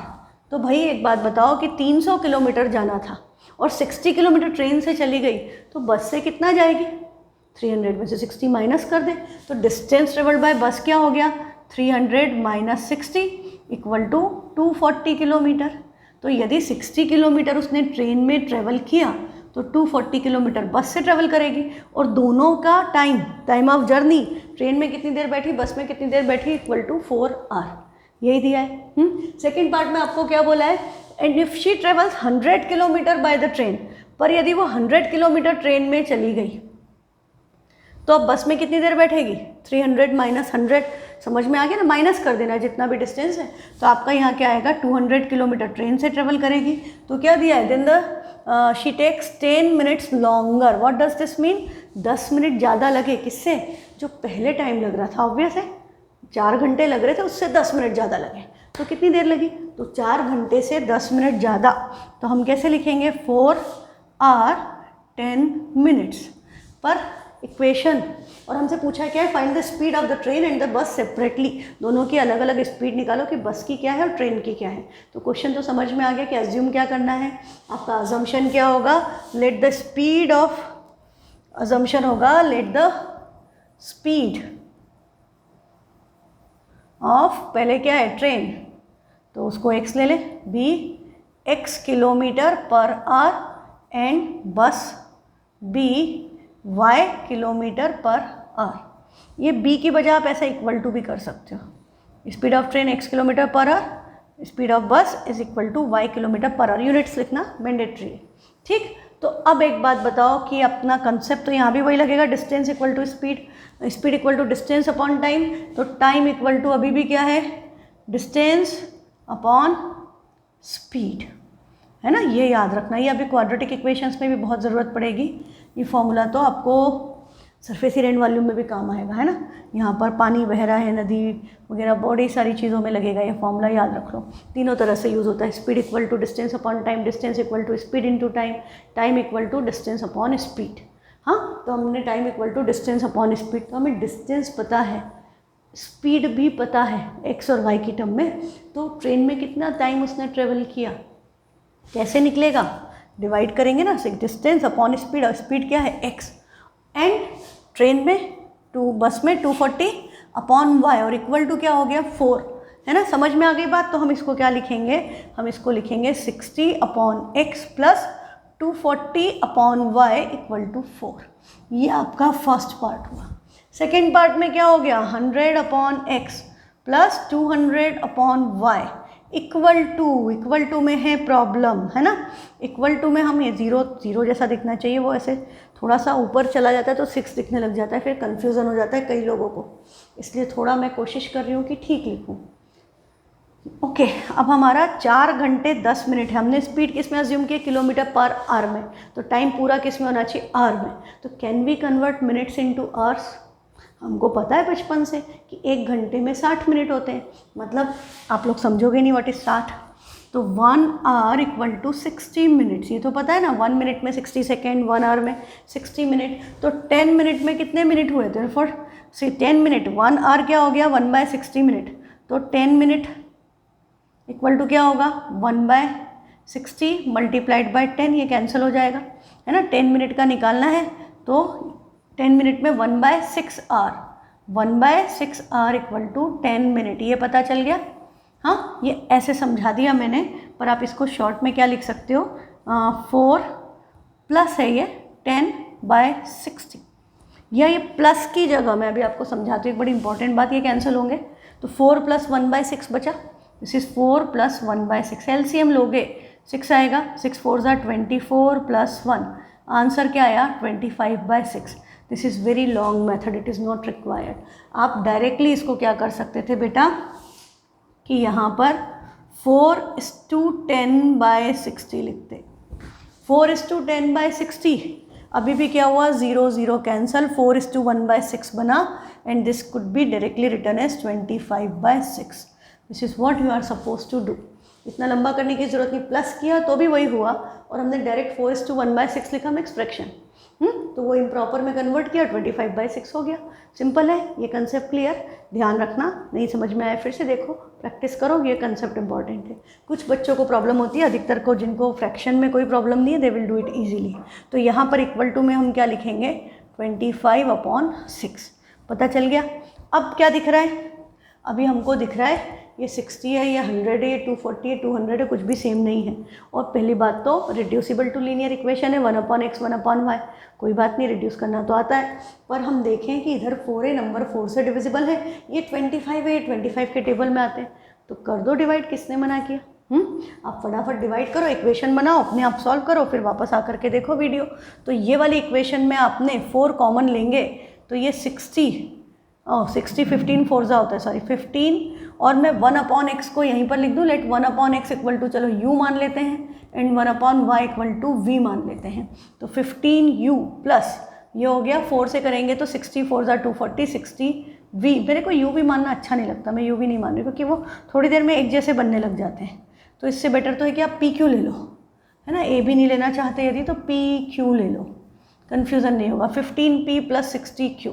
तो भाई एक बात बताओ कि 300 किलोमीटर जाना था और 60 किलोमीटर ट्रेन से चली गई, तो बस से कितना जाएगी, 300 में से 60 माइनस कर दें, तो डिस्टेंस ट्रेवल्ड बाय बस क्या हो गया, 300 माइनस 60 इक्वल टू 240 किलोमीटर। तो यदि 60 किलोमीटर उसने ट्रेन में ट्रेवल किया तो 240 किलोमीटर बस से ट्रेवल करेगी, और दोनों का टाइम ऑफ जर्नी, ट्रेन में कितनी देर बैठी, बस में कितनी देर बैठी, इक्वल टू 4 आवर। यही दिया है। सेकेंड पार्ट में आपको क्या बोला है, and if she travels 100 kilometre by the train, पर यदि वो 100 किलोमीटर ट्रेन में चली गई तो अब बस में कितनी देर बैठेगी, 300 माइनस 100, समझ में आ गया ना, माइनस कर देना जितना भी डिस्टेंस है। तो आपका यहाँ क्या आएगा, 200 किलोमीटर ट्रेन से ट्रेवल करेगी, तो क्या दिया है, then the she takes 10 minutes longer. What does this mean, 10 minute ज़्यादा लगे, किससे, जो पहले टाइम लग रहा था, ऑब्वियस है 4 घंटे लग रहे थे, उससे 10 मिनट ज़्यादा लगे, तो कितनी देर लगी, तो 4 घंटे से 10 मिनट ज़्यादा। तो हम कैसे लिखेंगे, 4 आवर 10 मिनट्स पर इक्वेशन। और हमसे पूछा क्या है, find the speed of the train and the bus separately, दोनों की अलग अलग स्पीड निकालो कि बस की क्या है और ट्रेन की क्या है। तो क्वेश्चन तो समझ में आ गया कि अज्यूम क्या करना है, आपका अजम्पशन क्या होगा, let the speed of, assumption होगा लेट द स्पीड ऑफ, पहले क्या है ट्रेन, तो उसको x ले ले, be x kilometre per hour and bus be y kilometre per hour. ये b की बजाय आप ऐसा इक्वल टू भी कर सकते हो, speed of train x kilometre per hour, speed of bus is equal to y kilometre per hour. Units लिखना मैंडेटरी है, ठीक। तो अब एक बात बताओ कि अपना कंसेप्ट तो यहाँ भी वही लगेगा, distance equal to speed, speed equal to distance upon time, तो टाइम इक्वल टू अभी भी क्या है, डिस्टेंस अपॉन स्पीड, है ना, ये याद रखना। ये अभी क्वाड्रेटिक इक्वेशंस में भी बहुत ज़रूरत पड़ेगी, ये फॉर्मूला तो आपको सरफेस एंड वॉल्यूम में भी काम आएगा, है ना। यहाँ पर पानी बह रहा है, नदी वगैरह बड़ी सारी चीज़ों में लगेगा ये फॉर्मूला, याद रख लो। तीनों तरह से यूज़ होता है, speed equal to distance upon time, distance equal to speed into time, time equal to distance upon speed. हाँ, तो हमने time equal to distance upon speed, तो हमें डिस्टेंस पता है, स्पीड भी पता है एक्स और वाई की टर्म में। तो ट्रेन में कितना टाइम उसने ट्रेवल किया, कैसे निकलेगा, डिवाइड करेंगे ना, डिस्टेंस अपॉन स्पीड, और स्पीड क्या है एक्स, एंड ट्रेन में बस में 240 अपॉन वाई, और इक्वल टू क्या हो गया 4, है ना। समझ में आ गई बात। तो हम इसको क्या लिखेंगे, हम इसको लिखेंगे 60 upon x plus 240 upon Y equal to 4। ये आपका फर्स्ट पार्ट हुआ। सेकेंड पार्ट में क्या हो गया, 100 upon x plus 200 upon Y equal to में है प्रॉब्लम, है ना। इक्वल टू में हम ये जीरो जैसा दिखना चाहिए, वो ऐसे थोड़ा सा ऊपर चला जाता है तो 6 दिखने लग जाता है, फिर कन्फ्यूज़न हो जाता है कई लोगों को, इसलिए थोड़ा मैं कोशिश कर रही हूँ कि ठीक लिखूँ। ओके, अब हमारा 4 घंटे 10 मिनट है। हमने स्पीड किस में अज्यूम किया, किलोमीटर पर आवर में, तो टाइम पूरा किस में होना चाहिए, आवर में। तो can we convert minutes into hours, हमको पता है बचपन से कि 1 घंटे में 60 मिनट होते हैं, मतलब आप लोग समझोगे नहीं व्हाट इज 60, तो 1 आवर इक्वल टू 60 मिनट्स, ये तो पता है ना, 1 मिनट में 60 सेकेंड, 1 आवर में 60 मिनट, तो 10 मिनट में कितने मिनट हुए थे, फॉर से 10 मिनट, 1 आवर क्या हो गया 1/60 मिनट, तो 10 मिनट इक्वल टू क्या होगा 1/60 मल्टीप्लाइड बाय 10, ये कैंसिल हो जाएगा, है ना। 10 मिनट का निकालना है तो 10 मिनट में 1/6 hour, 1/6 hour equal to 10 minute, ये पता चल गया। हाँ, ये ऐसे समझा दिया मैंने, पर आप इसको शॉर्ट में क्या लिख सकते हो, 4 प्लस है ये 10/60, या ये प्लस की जगह मैं अभी आपको समझाती हूँ, एक बड़ी इंपॉर्टेंट बात, ये कैंसिल होंगे, तो 4 + 1/6 बचा, दिस इज 4 + 1/6, एलसीएम लोगे 6 आएगा, 6 4 ज़ा 24 + 1, आंसर क्या आया 25/6। This is very long method, it is not required. आप डायरेक्टली इसको क्या कर सकते थे बेटा कि यहाँ पर 4:10/60 लिखते, 4:10/60, अभी भी क्या हुआ 0 0 कैंसल, 4:1/6 बना, and this could be directly written as 25/6। This is what you are suppose to do. इतना लंबा करने की जरूरत नहीं, प्लस किया तो भी वही हुआ, और हमने डायरेक्ट 4:1/6 लिखा, हम एक्सप्रेशन, तो वो इम्प्रॉपर में कन्वर्ट किया, 25/6 हो गया। सिंपल है, ये कंसेप्ट क्लियर, ध्यान रखना, नहीं समझ में आया फिर से देखो, प्रैक्टिस करो, ये कंसेप्ट इंपॉर्टेंट है। कुछ बच्चों को प्रॉब्लम होती है, अधिकतर को जिनको फ्रैक्शन में कोई प्रॉब्लम नहीं है, they will do it easily. तो यहाँ पर इक्वल टू में हम क्या लिखेंगे 25/6, पता चल गया। अब क्या दिख रहा है, अभी हमको दिख रहा है ये 60 है, ये 100 है, ये 240 है, 200 है, कुछ भी सेम नहीं है। और पहली बात तो रिड्यूसिबल टू लीनियर इक्वेशन है, 1/x 1/y, कोई बात नहीं, रिड्यूस करना तो आता है। पर हम देखें कि इधर 4 है, नंबर 4 से डिविजिबल है, ये 25 है, ये 25 के टेबल में आते हैं, तो कर दो डिवाइड, किसने मना किया? आप फटाफट डिवाइड करो, इक्वेशन बनाओ, अपने आप सॉल्व करो, फिर वापस आकर के देखो वीडियो। तो ये वाली इक्वेशन में आपने 4 कॉमन लेंगे तो ये 60 15 4 होता है, सॉरी 15, और मैं 1/x को यहीं पर लिख दूँ, लेट 1/x इक्वल टू, चलो u मान लेते हैं, and 1/y equal to v मान लेते हैं। तो 15u प्लस ये हो गया, 4 से करेंगे तो 60 4 240, 60v। मेरे को u भी मानना अच्छा नहीं लगता, मैं u भी नहीं मान रही क्योंकि वो थोड़ी देर में एक जैसे बनने लग जाते हैं। तो इससे बेटर तो है कि आप pq ले लो, है ना, a भी नहीं लेना चाहते यदि तो pq ले लो, कन्फ्यूज़न नहीं होगा। 15p plus 60q,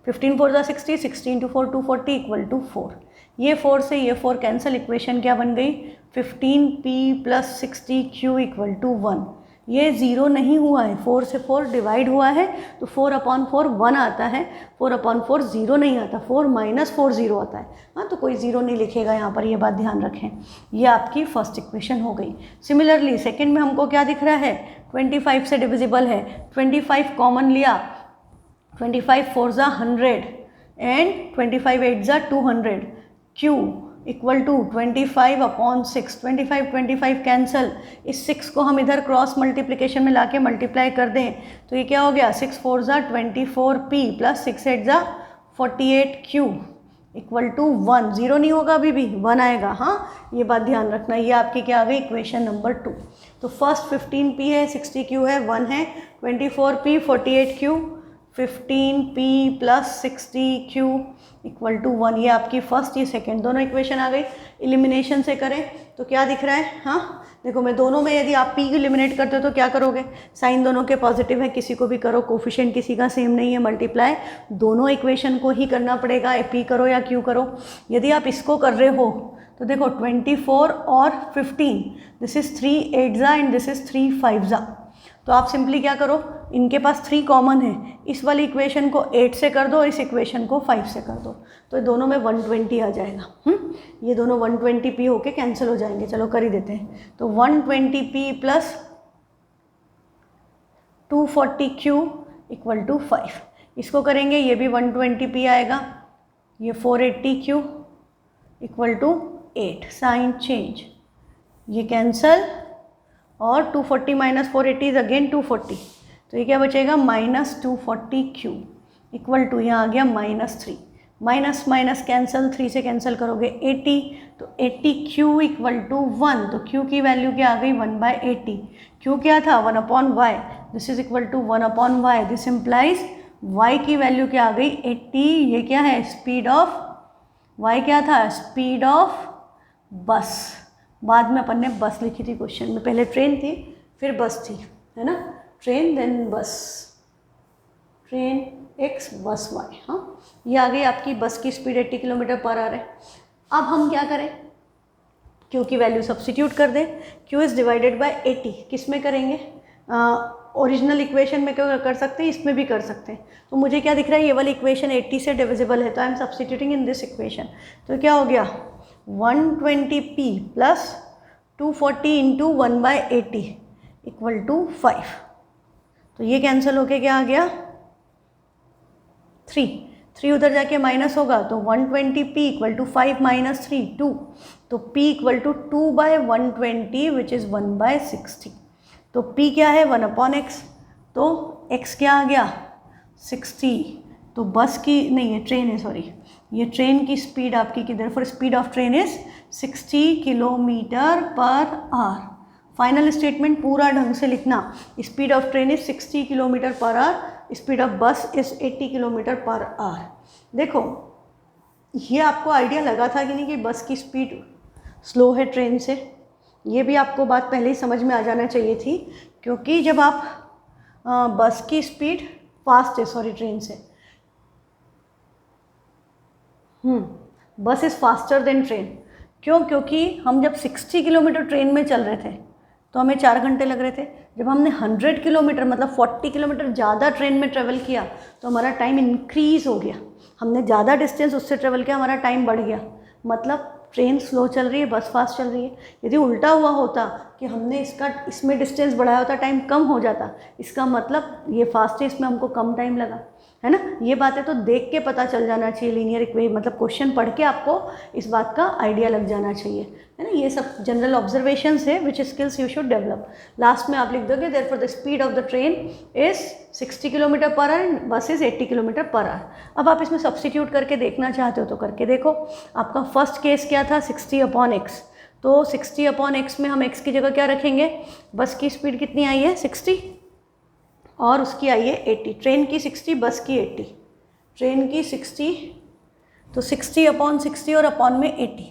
15 4 60, 60 × 4 240 equal to 4। ये 4 से ये 4 कैंसिल, इक्वेशन क्या बन गई? 15p plus 60q equal to 1। ये 0 नहीं हुआ है, 4 से 4 डिवाइड हुआ है, तो 4/4 1 आता है, 4/4 0 नहीं आता, 4 - 4 0 आता है। हाँ, तो कोई 0 नहीं लिखेगा यहाँ पर, ये बात ध्यान रखें। ये आपकी फर्स्ट इक्वेशन हो गई। सिमिलरली सेकंड में हमको क्या दिख रहा है? 25 से डिविजिबल है, 25 कॉमन लिया, 25 4 100 and 25 8 200, q equal to 25/6, 25 cancel, इस 6 को हम इधर क्रॉस मल्टीप्लिकेशन में लाके मल्टीप्लाई कर दें तो ये क्या हो गया? 6 4 24p plus 6 8 48q equal to 1। 0 नहीं होगा, अभी भी 1 आएगा। हाँ, ये बात ध्यान रखना। ये आपकी क्या आ गई? Equation number 2। तो फर्स्ट 15p है, 60q है, 1 है, 24p 48q, 15p plus 60q equal to 1। ये आपकी फर्स्ट, ये सेकंड, दोनों इक्वेशन आ गई। एलिमिनेशन से करें तो क्या दिख रहा है? हाँ, देखो मैं दोनों में यदि आप p एलिमिनेट करते हो तो क्या करोगे? साइन दोनों के पॉजिटिव है, किसी को भी करो, कोफिशिएंट किसी का सेम नहीं है, मल्टीप्लाई दोनों इक्वेशन को ही करना पड़ेगा, p करो या q करो। यदि आप इसको कर रहे हो तो देखो 24 और 15, this is 3 8 and this is 3 5। तो आप सिंपली क्या करो, इनके पास 3 कॉमन है, इस वाली इक्वेशन को 8 से कर दो और इस इक्वेशन को 5 से कर दो, तो दोनों में 120 आ जाएगा। ये दोनों 120p होके कैंसिल हो जाएंगे। चलो कर ही देते हैं। तो 120p plus 240q equal to 5। इसको करेंगे, ये भी 120p आएगा, ये 480q equal to 8, sign change, ये कैंसल, और 240 - 480 इज अगेन 240, तो ये क्या बचेगा? -240q इक्वल टू, यहाँ आ गया -3, माइनस माइनस कैंसल, 3 से कैंसिल करोगे 80, तो 80q इक्वल टू 1। तो q की वैल्यू क्या आ गई? 1/80। q क्या था? 1/y, this is equal to 1/y। This implies y की वैल्यू क्या आ गई? 80। ये क्या है? स्पीड ऑफ, y क्या था? स्पीड ऑफ बस। बाद में अपन ने बस लिखी थी क्वेश्चन में, पहले ट्रेन थी फिर बस थी, है ना, ट्रेन देन बस, ट्रेन x बस y। हाँ, ये आ गई आपकी बस की स्पीड 80 km/h है। अब हम क्या करें? q की वैल्यू सब्स्टिट्यूट कर दें, q इज़ डिवाइडेड बाय 80। किस में करेंगे? ओरिजिनल इक्वेशन में क्यों कर सकते हैं, इसमें भी कर सकते हैं। तो मुझे क्या दिख रहा है? ये वाली इक्वेशन 80 से डिविजिबल है, तो I am substituting in this equation. तो क्या हो गया? 120p plus 240 into 1/80 equal to 5। तो ये कैंसिल होके क्या आ गया? 3 उधर जाके माइनस होगा, तो 120p इक्वल टू 5 - 3 2, तो p equal to 2/120 which is 1/60। तो p क्या है? 1/x, तो x क्या आ गया? 60। तो बस की नहीं, ये ट्रेन है, सॉरी, ये ट्रेन की स्पीड आपकी किधर, for speed of train is 60 km/h। Final statement पूरा ढंग से लिखना, speed of train is 60 km/h, speed of bus is 80 km/h। देखो, ये आपको आइडिया लगा था कि नहीं कि बस की स्पीड स्लो है ट्रेन से? ये भी आपको बात पहले ही समझ में आ जाना चाहिए थी, क्योंकि जब आप बस की स्पीड फास्ट है, सॉरी, ट्रेन से, बस इज़ फास्टर देन ट्रेन। क्यों? क्योंकि हम जब 60 किलोमीटर ट्रेन में चल रहे थे तो हमें 4 घंटे लग रहे थे। जब हमने 100 किलोमीटर मतलब 40 किलोमीटर ज़्यादा ट्रेन में ट्रेवल किया तो हमारा टाइम इंक्रीज़ हो गया। हमने ज़्यादा डिस्टेंस उससे ट्रेवल किया, हमारा टाइम बढ़ गया। मतलब ट्रेन स्लो चल रही है, बस फास्ट चल रही है। यदि उल्टा हुआ होता कि हमने इसमें डिस्टेंस बढ़ाया होता, टाइम कम हो जाता, इसका मतलब ये फास्ट है, इसमें हमको कम टाइम लगा, है ना। ये बातें तो देख के पता चल जाना चाहिए, लीनियर इक्वेशन मतलब क्वेश्चन पढ़ के आपको इस बात का आइडिया लग जाना चाहिए, है ना। ये सब जनरल ऑब्जर्वेशंस है which skills you should develop. Last में आप लिख दोगे therefore the speed of the train is 60 kilometre per hour and bus is 80 kilometre per hour. अब आप इसमें सब्सटीट्यूट करके देखना चाहते हो तो करके देखो। आपका फर्स्ट केस क्या था, 60/x, तो 60/x में हम x की जगह क्या रखेंगे, बस की स्पीड कितनी आई है 60 और उसकी आई है 80, ट्रेन की 60 बस की 80, ट्रेन की 60 तो 60/60 और अपॉन में 80,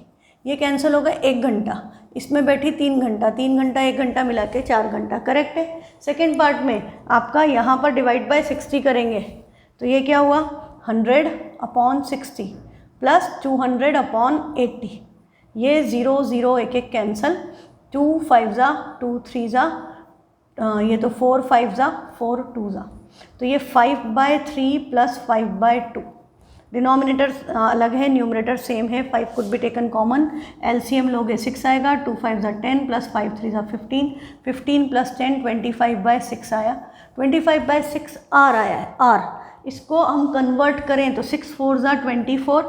ये कैंसिल होगा 1 घंटा, इसमें बैठी 3 घंटा, 3 घंटा 1 घंटा मिला के 4 घंटा, करेक्ट है। सेकेंड पार्ट में आपका यहाँ पर डिवाइड बाय 60 करेंगे तो ये क्या हुआ 100/60 प्लस 200/80, ये 0 0 1 1 कैंसल, 2 5 जा 2 3 जा, ये तो 4 5 जा 4 2 जा, तो ये 5/3 प्लस 5/2, डिनोमिनेटर अलग है, न्यूमरेटर सेम है, 5 could be taken common, LCM लोगे 6 आएगा, 2 5 जा 10 प्लस 5 3 जा 15, 15 प्लस 10 25/6 आया, 25/6 आर आया है, आर इसको हम कन्वर्ट करें तो 6 4 जा 24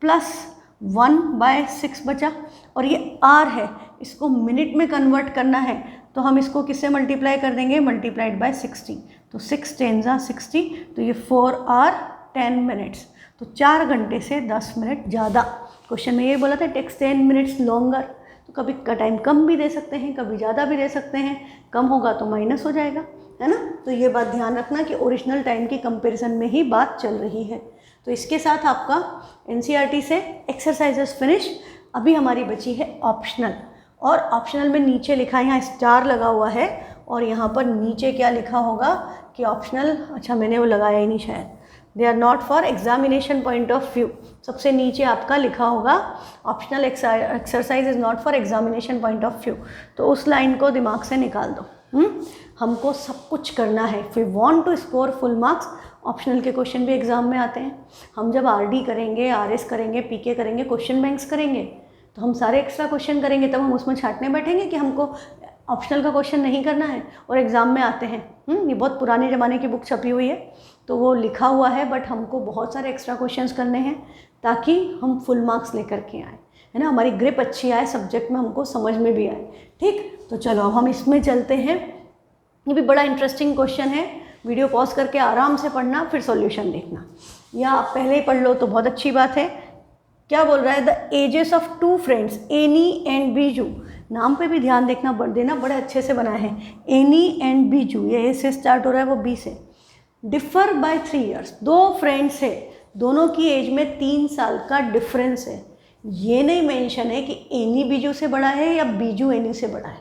प्लस 1/6 बचा, और ये आर है, इसको मिनट में कन्वर्ट करना है तो हम इसको किससे मल्टीप्लाई कर देंगे, मल्टीप्लाइड बाय 60, तो 6 10 जा 60, तो ये 4 आर 10 मिनट्स, तो 4 घंटे से 10 मिनट ज़्यादा। क्वेश्चन में ये बोला था टेक्स 10 मिनट्स लॉन्गर, तो कभी का टाइम कम भी दे सकते हैं, कभी ज़्यादा भी दे सकते हैं, कम होगा तो माइनस हो जाएगा, है ना। तो ये बात ध्यान रखना कि ओरिजिनल टाइम की कंपैरिजन में ही बात चल रही है। तो इसके साथ आपका एनसीईआरटी से एक्सरसाइजेस फिनिश। अभी हमारी बची है ऑप्शनल, और ऑप्शनल में नीचे लिखा है, यहाँ स्टार लगा हुआ है और यहाँ पर नीचे क्या लिखा होगा कि ऑप्शनल, अच्छा मैंने वो लगाया ही नहीं शायद, they are not for examination point of view, सबसे नीचे आपका लिखा होगा optional exercise is not for examination point of view, तो उस लाइन को दिमाग से निकाल दो। हमको सब कुछ करना है, if we want to score full marks. Optional के क्वेश्चन भी एग्जाम में आते हैं, हम जब आरडी करेंगे, आरएस करेंगे, पीके करेंगे, क्वेश्चन बैंक्स करेंगे, तो हम सारे एक्स्ट्रा क्वेश्चन करेंगे, तब हम उसमें छांटने बैठेंगे कि हमको ऑप्शनल का क्वेश्चन नहीं करना है, और एग्ज़ाम में आते हैं। ये बहुत पुराने ज़माने की बुक छपी हुई है, तो वो लिखा हुआ है, बट हमको बहुत सारे एक्स्ट्रा क्वेश्चंस करने हैं ताकि हम फुल मार्क्स लेकर के आए, है ना, हमारी ग्रिप अच्छी आए, सब्जेक्ट में हमको समझ में भी आए। ठीक, तो चलो अब हम इसमें चलते हैं। ये भी बड़ा इंटरेस्टिंग क्वेश्चन है, वीडियो पॉज करके आराम से पढ़ना, फिर सॉल्यूशन देखना, या आप पहले ही पढ़ लो तो बहुत अच्छी बात है। क्या बोल रहा है, the ages of 2 friends Annie and Biju, नाम पे भी ध्यान देना बड़े अच्छे से बना है, एनी एंड बीजू, ये ए से स्टार्ट हो रहा है, वो बी से, डिफर बाय 3 ईयर्स, 2 फ्रेंड्स है, दोनों की एज में 3 साल का डिफरेंस है। ये नहीं मेंशन है कि एनी बीजू से बड़ा है या बीजू एनी से बड़ा है,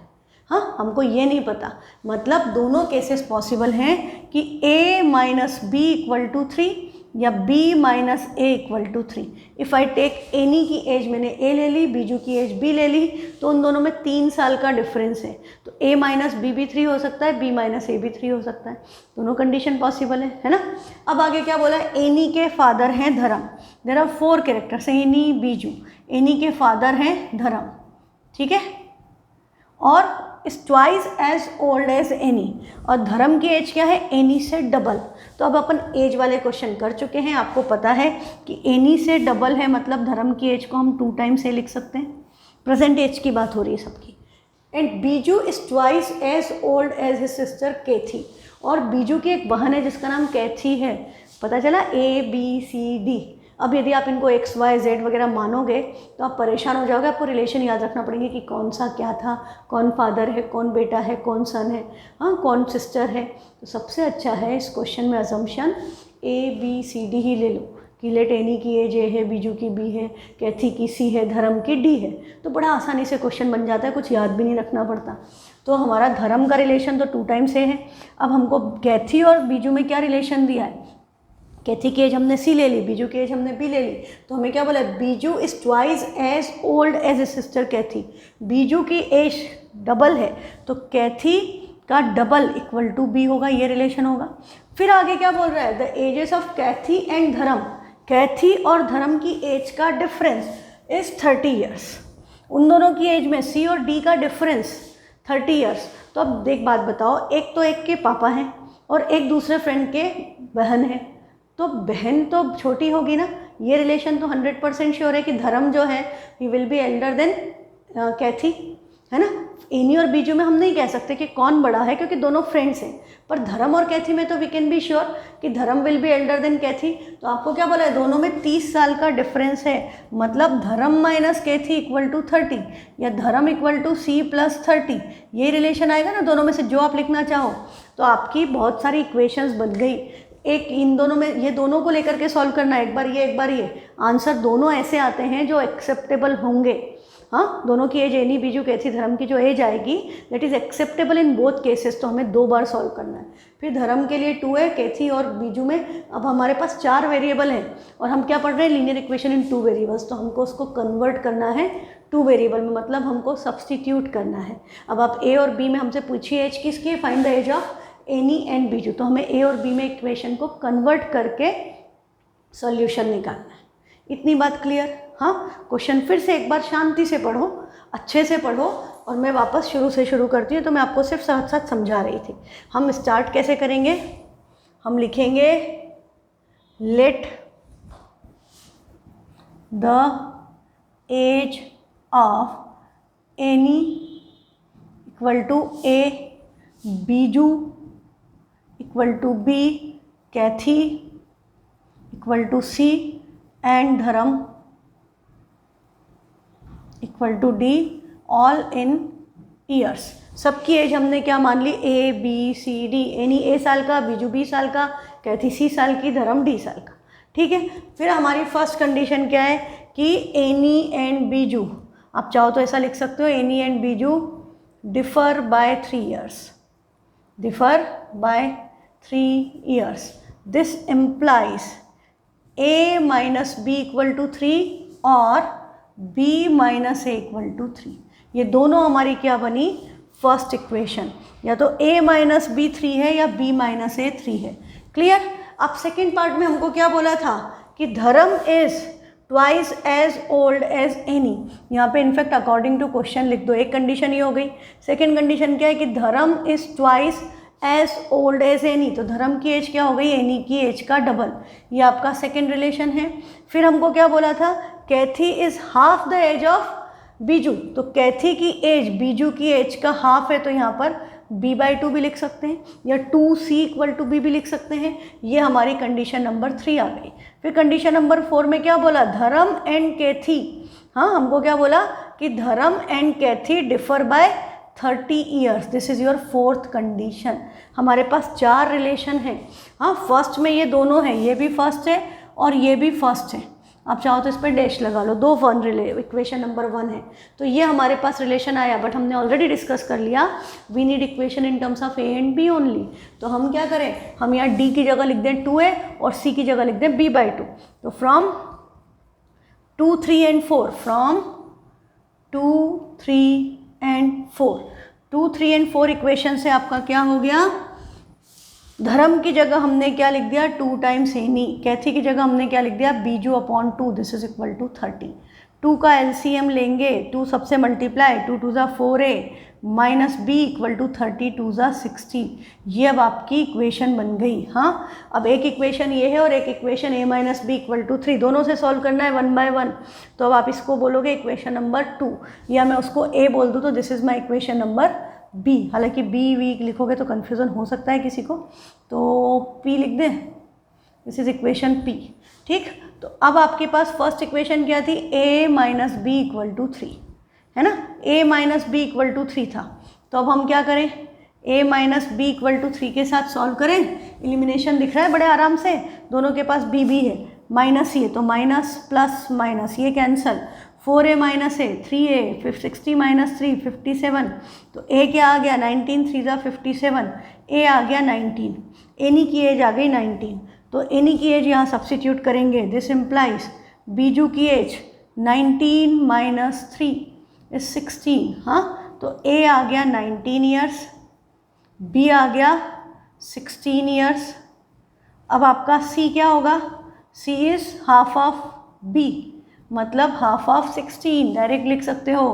हाँ हमको ये नहीं पता, मतलब दोनों केसेस पॉसिबल हैं कि a minus B equal to 3 या b minus A equal to 3। If I take Annie की एज मैंने a ले ली, बीजू की एज b ले ली, तो उन दोनों में 3 साल का डिफरेंस है, तो a माइनस बी भी 3 हो सकता है, b माइनस ए भी 3 हो सकता है, दोनों कंडीशन पॉसिबल है ना। अब आगे क्या बोला है, एनी के फादर हैं Dharam, there are 4 characters, Annie Biju, Annie के फादर हैं धर्म, ठीक है, और is twice as old as Annie, और धर्म की एज क्या है, एनी से डबल। तो अब अपन एज वाले क्वेश्चन कर चुके हैं, आपको पता है कि एनी से डबल है, मतलब धर्म की एज को हम 2 टाइम्स से लिख सकते हैं, प्रेजेंट एज की बात हो रही है सबकी। And Biju is twice as old as his sister Kathy, और बीजू की एक बहन है जिसका नाम कैथी है, पता चला ABCD। अब यदि आप इनको X Y Z वगैरह मानोगे तो आप परेशान हो जाओगे, आपको रिलेशन याद रखना पड़ेंगे कि कौन सा क्या था, कौन फादर है, कौन बेटा है, कौन सन है, हाँ कौन सिस्टर है। तो सबसे अच्छा है इस क्वेश्चन में अजम्पशन ABCD ही ले लो कि लेट एनी की एज A है, बीजू की B है, कैथी की C है, धर्म की D है, तो बड़ा आसानी से क्वेश्चन बन जाता है, कुछ याद भी नहीं रखना पड़ता। तो हमारा धर्म का रिलेशन तो 2 टाइम्स है। अब हमको कैथी और बीजू में क्या रिलेशन दिया है, कैथी की एज हमने C ले ली, बीजू की एज हमने B ले ली, तो हमें क्या बोला, Biju is twice as old as a sister Kathy, Biju की एज डबल है तो कैथी का डबल इक्वल टू B होगा, ये रिलेशन होगा। फिर आगे क्या बोल रहा है, the ages of Kathy and Dharam, Kathy और धर्म की एज का डिफरेंस इज़ 30 ईयर्स। उन दोनों की एज में सी और डी का डिफरेंस 30 ईयर्स। तो अब देख बात बताओ, एक तो एक के पापा हैं और एक दूसरे फ्रेंड के बहन है, तो बहन तो छोटी होगी ना। ये रिलेशन तो 100% श्योर है कि धर्म जो है he will be elder than Kathy, है ना। एनी और बीजू में हम नहीं कह सकते कि कौन बड़ा है क्योंकि दोनों फ्रेंड्स हैं, पर धर्म और कैथी में तो वी कैन बी श्योर कि धर्म विल बी एल्डर देन कैथी। तो आपको क्या बोला है, दोनों में 30 साल का डिफरेंस है, मतलब धर्म माइनस कैथी इक्वल टू 30 या धर्म इक्वल टू सी प्लस 30, ये रिलेशन आएगा ना दोनों में से, जो आप लिखना चाहो। तो आपकी बहुत सारी इक्वेशंस बन गई। एक इन दोनों में, ये दोनों को लेकर के सॉल्व करना है, एक बार ये एक बार ये, आंसर दोनों ऐसे आते हैं जो एक्सेप्टेबल होंगे। हाँ, दोनों की एज एनी बीजू कैथी धर्म की जो एज आएगी that is acceptable in both cases, तो हमें 2 बार सॉल्व करना है। फिर धर्म के लिए 2 है, कैथी और बीजू में अब हमारे पास 4 वेरिएबल हैं और हम क्या पढ़ रहे हैं, लीनियर इक्वेशन इन 2 वेरिएबल्स, तो हमको उसको कन्वर्ट करना है 2 वेरिएबल में, मतलब हमको सब्सटीट्यूट करना है। अब आप ए और बी में हमसे पूछिए एज किसकी है, find the age of Annie and Biju, तो हमें ए और बी में इक्वेशन को कन्वर्ट करके सॉल्यूशन निकालना है। इतनी बात क्लियर। हाँ, क्वेश्चन फिर से एक बार शांति से पढ़ो, अच्छे से पढ़ो, और मैं वापस शुरू से शुरू करती हूँ। तो मैं आपको सिर्फ साथ साथ समझा रही थी। हम स्टार्ट कैसे करेंगे, हम लिखेंगे let the age of Annie equal to A, Biju equal to B, Kathy equal to C and Dharm equal to D, all in years. सबकी एज हमने क्या मान ली, A B C D, Annie A साल का, बीजू 20 साल का, कैथी सी साल की, धर्म डी साल का। ठीक है, फिर हमारी फर्स्ट कंडीशन क्या है कि एनी एंड बीजू, आप चाहो तो ऐसा लिख सकते हो, Annie and Biju differ by 3 years, differ by 3 years. This implies a minus B equal to 3 और b minus A equal to 3। ये दोनों हमारी क्या बनी, फर्स्ट इक्वेशन। या तो a माइनस बी 3 है या b माइनस ए 3 है। क्लियर। अब सेकेंड पार्ट में हमको क्या बोला था कि Dharam is twice as old as Annie. यहाँ पे इनफैक्ट अकॉर्डिंग टू क्वेश्चन लिख दो, एक कंडीशन ये हो गई। सेकेंड कंडीशन क्या है कि Dharam is twice as old as Annie, तो धर्म की एज क्या हो गई, एनी की एज का डबल। ये आपका सेकेंड रिलेशन है। फिर हमको क्या बोला था, Kathy is half the age of Biju, तो कैथी की एज बीजू की एज का हाफ है, तो यहाँ पर b/2 भी लिख सकते हैं या 2c इक्वल टू b भी लिख सकते हैं। ये हमारी कंडीशन नंबर 3 आ गई। फिर कंडीशन नंबर 4 में क्या बोला, धर्म एंड कैथी। हाँ, हमको क्या बोला कि Dharam and Kathy differ by 30 years. This is your fourth condition. हमारे पास 4 रिलेशन हैं। हाँ, फर्स्ट में ये दोनों हैं, ये भी फर्स्ट है और ये भी फर्स्ट है। आप चाहो तो इस पर डैश लगा लो, 2 वन इक्वेशन नंबर 1 है। तो ये हमारे पास रिलेशन आया, बट हमने ऑलरेडी डिस्कस कर लिया we need equation in terms of A and B only. तो हम क्या करें, हम यहाँ डी की जगह लिख दें 2a और सी की जगह लिख दें b/2। तो from 2, 3 and 4, from 2, 3 and 4, 2, 3 and 4 equation से आपका क्या हो गया, धर्म की जगह हमने क्या लिख दिया 2 टाइम्स एनी, कैथी की जगह हमने क्या लिख दिया Biju upon 2, this is equal to 30। 2 का एलसीएम लेंगे, 2 सबसे मल्टीप्लाई, 2 2 ज़ा 4a minus B equal to 30 2 ज़ा 60। ये अब आपकी इक्वेशन बन गई। हाँ, अब एक इक्वेशन ये है और एक equation a minus B equal to 3, दोनों से सॉल्व करना है 1 बाय 1। तो अब आप इसको बोलोगे इक्वेशन नंबर 2, या मैं उसको a बोल दूँ तो this is my equation number b। हालांकि b वी लिखोगे तो कन्फ्यूज़न हो सकता है किसी को, तो p लिख दें, दिस इज इक्वेशन p। ठीक, तो अब आपके पास फर्स्ट इक्वेशन क्या थी, a minus B equal to 3, है ना, a minus B equal to 3 था। तो अब हम क्या करें, a minus B equal to 3 के साथ सॉल्व करें। एलिमिनेशन दिख रहा है बड़े आराम से, दोनों के पास b है, माइनस ही है तो माइनस प्लस माइनस ये cancel, 4a minus a 3a, 60 minus 3 57। तो a क्या आ गया 19, 3 ज़ा 57, a आ गया 19, एनी की एज आ गई 19। तो एनी की एज यहाँ सब्सटीट्यूट करेंगे, दिस इम्प्लाइज बीजू की एज 19 माइनस 3 इज 16। हाँ, तो a आ गया 19 ईयर्स, b आ गया 16 ईयर्स। अब आपका c क्या होगा, c is half of b, मतलब हाफ ऑफ 16, डायरेक्ट लिख सकते हो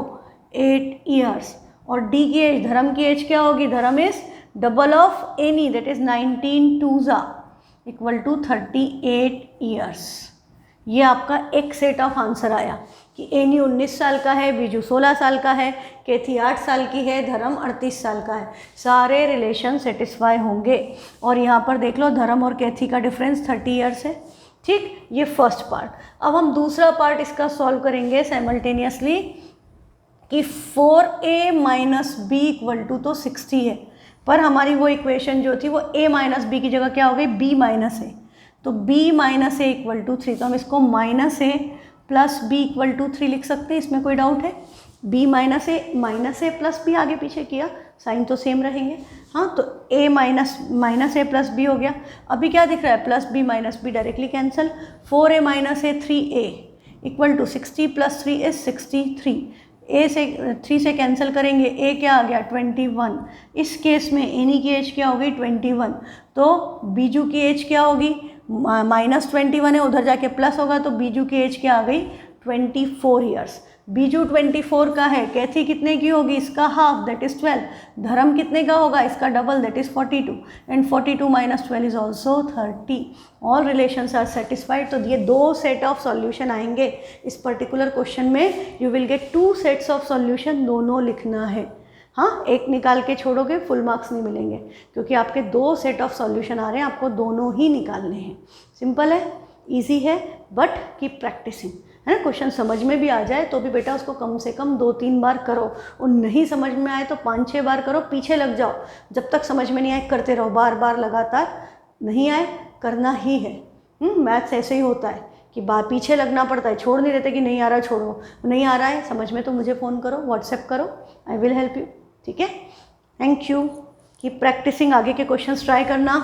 8 ईयर्स। और डी की एज, धर्म की एज क्या होगी? Dharam is double of Annie, that is 19 2 equal to 38 years. ये आपका एक सेट ऑफ आंसर आया कि एनी 19 साल का है, बीजू 16 साल का है, कैथी 8 साल की है, धर्म 38 साल का है। सारे रिलेशन सेटिस्फाई होंगे। और यहाँ पर देख लो धर्म और कैथी का डिफरेंस 30 ईयर्स है। ठीक, ये फर्स्ट पार्ट। अब हम दूसरा पार्ट इसका सॉल्व करेंगे साइमल्टेनियसली कि 4a minus B equal to तो 60 है, पर हमारी वो इक्वेशन जो थी वो a माइनस बी की जगह क्या हो गई? b minus A. तो b minus A equal to 3, तो हम इसको minus A plus B equal to 3 लिख सकते हैं। इसमें कोई डाउट है? b minus A plus B आगे पीछे किया, साइन तो सेम रहेंगे। हाँ, तो a minus A plus B हो गया। अभी क्या दिख रहा है? Plus B minus B directly cancel. 4a minus A 3a equal to 60 plus 3 is 63। A से 3 से कैंसिल करेंगे, ए क्या आ गया? 21। इस केस में एनी की एज क्या हो गई? 21। तो बीजू की एज क्या होगी? माइनस 21 है, उधर जाके प्लस होगा, तो बीजू की एज क्या आ गई? 24 ईयर्स। बीजू 24 का है, कैथी कितने की होगी? इसका हाफ, दैट इज 12। धर्म कितने का होगा? इसका double, that is 42। And 42 minus 12 is also 30। All relations are satisfied. तो ये दो सेट ऑफ सॉल्यूशन आएंगे इस पर्टिकुलर क्वेश्चन में। You will get 2 sets of solution, दोनों लिखना है। हाँ, एक निकाल के छोड़ोगे फुल मार्क्स नहीं मिलेंगे, क्योंकि आपके 2 सेट ऑफ सॉल्यूशन आ रहे हैं, आपको दोनों ही निकालने हैं। सिंपल है, इजी है, बट कीप प्रैक्टिसिंग, है ना। क्वेश्चन समझ में भी आ जाए तो भी बेटा उसको कम से कम 2-3 बार करो, और नहीं समझ में आए तो 5-6 बार करो, पीछे लग जाओ। जब तक समझ में नहीं आए करते रहो, बार बार लगातार। नहीं आए करना ही है। मैथ्स ऐसे ही होता है कि पीछे लगना पड़ता है, छोड़ नहीं देते कि नहीं आ रहा छोड़ो। नहीं आ रहा है समझ में तो मुझे फ़ोन करो, व्हाट्सएप करो, आई विल हेल्प यू। ठीक है, थैंक यू। कीप प्रैक्टिसिंग, आगे के क्वेश्चंस ट्राई करना।